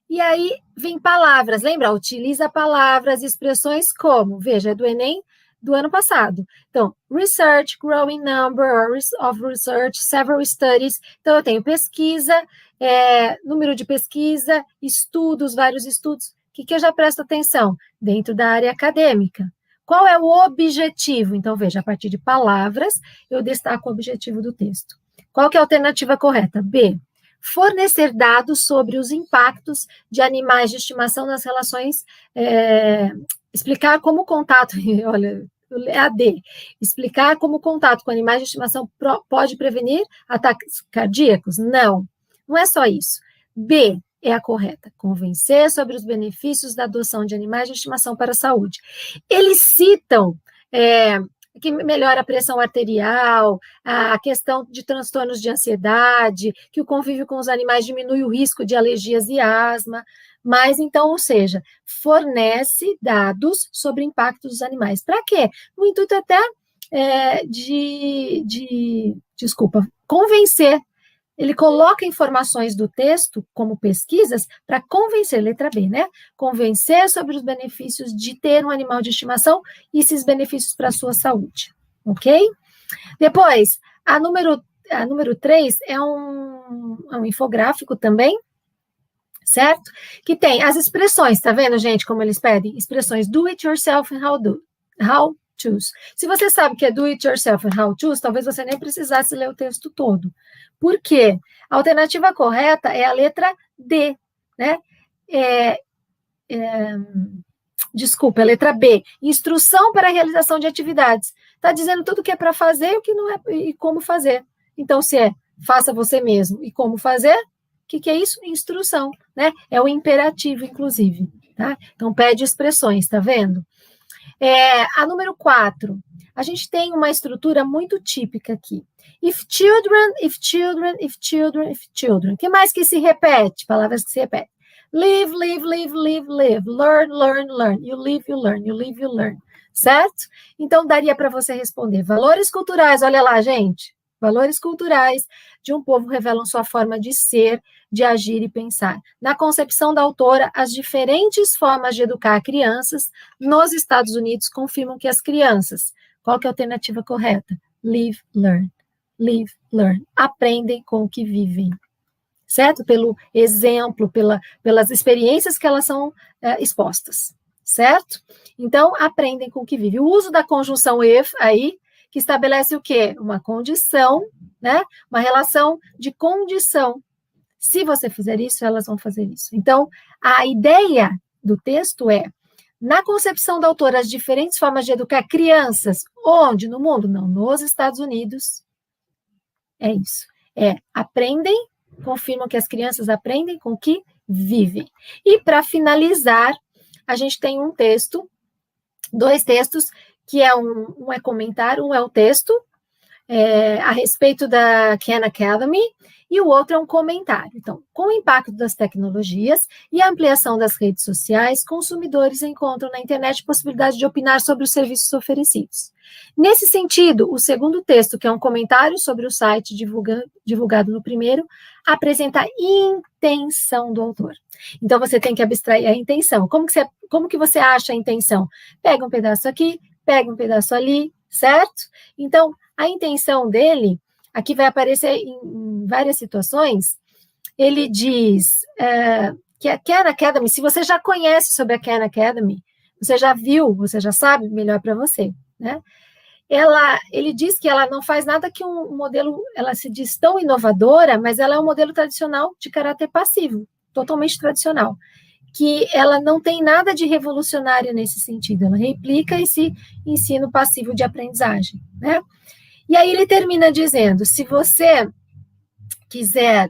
E aí, vem palavras, lembra? Utiliza palavras, expressões como, veja, é do Enem do ano passado. Então, research, growing number of research, several studies. Então, eu tenho pesquisa, número de pesquisa, estudos, vários estudos. O que eu já presto atenção? Dentro da área acadêmica. Qual é o objetivo? Então, veja, a partir de palavras, eu destaco o objetivo do texto. Qual que é a alternativa correta? B. Fornecer dados sobre os impactos de animais de estimação nas relações, explicar como o contato, olha, é a D, explicar como o contato com animais de estimação pode prevenir ataques cardíacos? Não, não é só isso. B é a correta, convencer sobre os benefícios da adoção de animais de estimação para a saúde. Eles citam que melhora a pressão arterial, a questão de transtornos de ansiedade, que o convívio com os animais diminui o risco de alergias e asma, mas então, ou seja, fornece dados sobre o impacto dos animais. Para quê? No intuito até convencer. Ele coloca informações do texto, como pesquisas, para convencer, letra B, né? Convencer sobre os benefícios de ter um animal de estimação e esses benefícios para a sua saúde, ok? Depois, a número 3 é um infográfico também, certo? Que tem as expressões, tá vendo, gente, como eles pedem? Expressões do it yourself and how to's. Se você sabe que é do it yourself and how to's, talvez você nem precisasse ler o texto todo. Por quê? A alternativa correta é a letra D, né? Desculpa, a letra B. Instrução para a realização de atividades. Está dizendo tudo o que é para fazer e o que não é e como fazer. Então, se faça você mesmo e como fazer, o que é isso? Instrução, né? É o imperativo, inclusive, tá? Então, pede expressões, tá vendo? A número 4, a gente tem uma estrutura muito típica aqui. If children, if children, if children, if children. O que mais que se repete? Palavras que se repetem. Live, live, live, live, live. Learn, learn, learn. You live, you learn. You live, you learn. Certo? Então, daria para você responder. Valores culturais, olha lá, gente. Valores culturais de um povo revelam sua forma de ser, de agir e pensar. Na concepção da autora, as diferentes formas de educar crianças nos Estados Unidos confirmam que as crianças, qual que é a alternativa correta? Live, learn. Live, learn. Aprendem com o que vivem. Certo? Pelo exemplo, pelas experiências que elas são expostas. Certo? Então, aprendem com o que vivem. O uso da conjunção if aí, que estabelece o quê? Uma condição, né? Uma relação de condição. Se você fizer isso, elas vão fazer isso. Então, a ideia do texto é, na concepção da autora, as diferentes formas de educar crianças, onde? No mundo? Não, nos Estados Unidos. É isso. Aprendem, confirmam que as crianças aprendem com o que vivem. E, para finalizar, a gente tem um texto, 2 textos, que um é comentário, um é o texto, a respeito da Khan Academy, e o outro é um comentário. Então, com o impacto das tecnologias e a ampliação das redes sociais, consumidores encontram na internet possibilidade de opinar sobre os serviços oferecidos. Nesse sentido, o segundo texto, que é um comentário sobre o site divulgado no primeiro, apresenta a intenção do autor. Então, você tem que abstrair a intenção. Como que você acha a intenção? Pega um pedaço aqui, pega um pedaço ali, certo? Então, a intenção dele, aqui vai aparecer em várias situações, ele diz que a Khan Academy, se você já conhece sobre a Khan Academy, você já viu, você já sabe, melhor para você, né? ele diz que ela não faz nada que um modelo, ela se diz tão inovadora, mas ela é um modelo tradicional de caráter passivo, totalmente tradicional, que ela não tem nada de revolucionário nesse sentido, ela replica esse ensino passivo de aprendizagem, né? E aí ele termina dizendo, se você quiser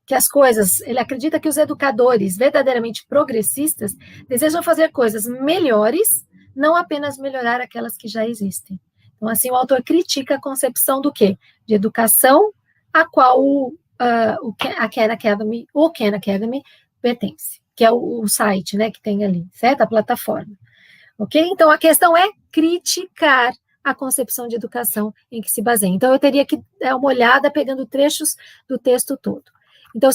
que as coisas, ele acredita que os educadores verdadeiramente progressistas desejam fazer coisas melhores, não apenas melhorar aquelas que já existem. Então, assim, o autor critica a concepção do quê? De educação a qual a Khan Academy pertence, que é o site, né, que tem ali, certo? A plataforma. Ok? Então, a questão é criticar a concepção de educação em que se baseia. Então, eu teria que dar uma olhada pegando trechos do texto todo. Então,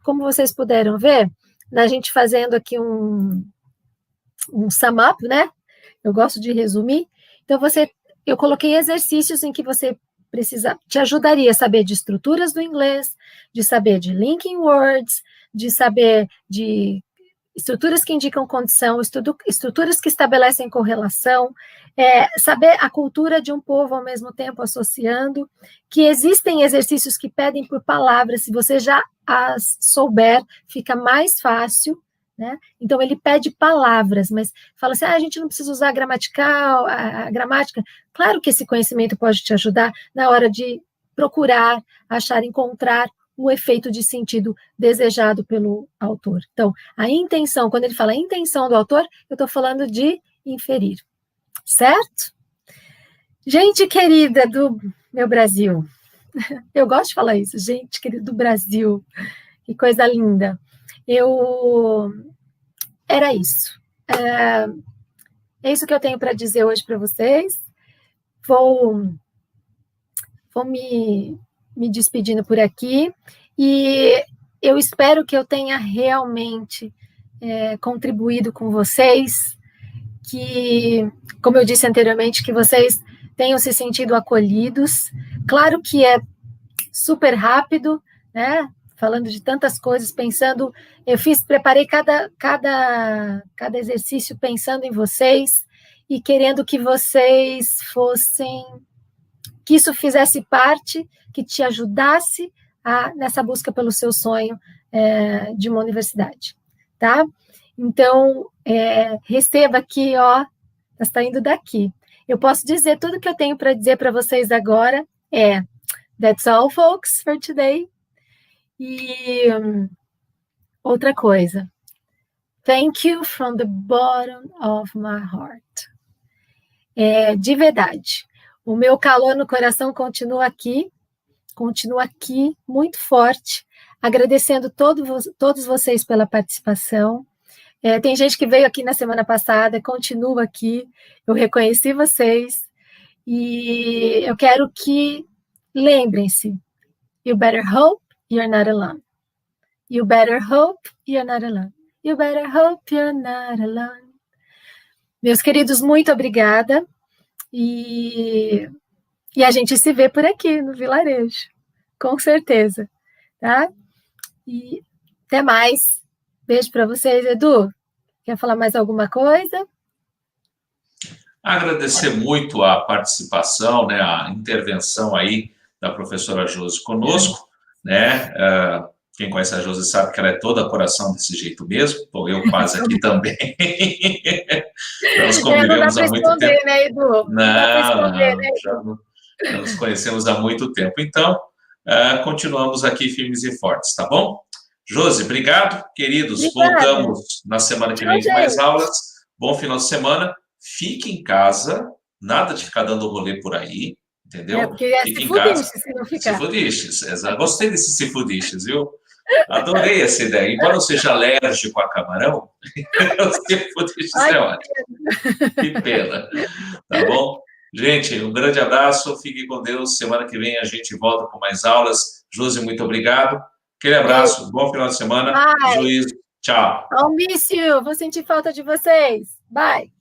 como vocês puderam ver, a gente fazendo aqui um sum up, né? Eu gosto de resumir. Então, eu coloquei exercícios em que você te ajudaria a saber de estruturas do inglês, de saber de linking words, de saber de estruturas que indicam condição, estruturas que estabelecem correlação, saber a cultura de um povo ao mesmo tempo associando, que existem exercícios que pedem por palavras, se você já as souber, fica mais fácil, né? Então, ele pede palavras, mas fala assim, a gente não precisa usar a gramática. Claro que esse conhecimento pode te ajudar na hora de procurar, encontrar o efeito de sentido desejado pelo autor. Então, a intenção, quando ele fala a intenção do autor, eu estou falando de inferir, certo? Gente querida do meu Brasil, eu gosto de falar isso, gente querida do Brasil, que coisa linda. Era isso. É isso que eu tenho para dizer hoje para vocês. Vou me despedindo por aqui, e eu espero que eu tenha realmente contribuído com vocês, que, como eu disse anteriormente, que vocês tenham se sentido acolhidos. Claro que é super rápido, né? Falando de tantas coisas, pensando, preparei cada exercício pensando em vocês e querendo que vocês que isso fizesse parte, que te ajudasse nessa busca pelo seu sonho de uma universidade, tá? Então, receba aqui, ó, está indo daqui. Eu posso dizer, tudo que eu tenho para dizer para vocês agora that's all, folks, for today. E outra coisa, thank you from the bottom of my heart. De verdade, o meu calor no coração continua aqui, muito forte, agradecendo todos vocês pela participação. Tem gente que veio aqui na semana passada, continua aqui, eu reconheci vocês, e eu quero que lembrem-se, you better hope you're not alone. You better hope you're not alone. You better hope you're not alone. Meus queridos, muito obrigada. E a gente se vê por aqui, no vilarejo. Com certeza. Tá? E até mais. Beijo para vocês. Edu, quer falar mais alguma coisa? Agradecer muito a participação, né, a intervenção aí da professora Josi conosco, né? Quem conhece a Josi sabe que ela é toda coração desse jeito mesmo, estou eu quase aqui também. Nós convivemos há muito tempo. Né, Edu? Já nos conhecemos há muito tempo. Então, continuamos aqui firmes e fortes, tá bom? Josi, obrigado, queridos. Obrigada. Voltamos na semana que vem com mais aulas. Bom final de semana. Fique em casa, nada de ficar dando rolê por aí, entendeu? Porque fique em casa. Se não ficar. Se fudiches, exato. Gostei desse se fudiches, viu? Adorei essa ideia. Embora eu seja alérgico a camarão, o se fudiches é ótimo. Que pena. Tá bom? Gente, um grande abraço, fique com Deus. Semana que vem a gente volta com mais aulas. Josi, muito obrigado. Aquele abraço, bom final de semana. Juízo, tchau. I'll miss you. Vou sentir falta de vocês. Bye.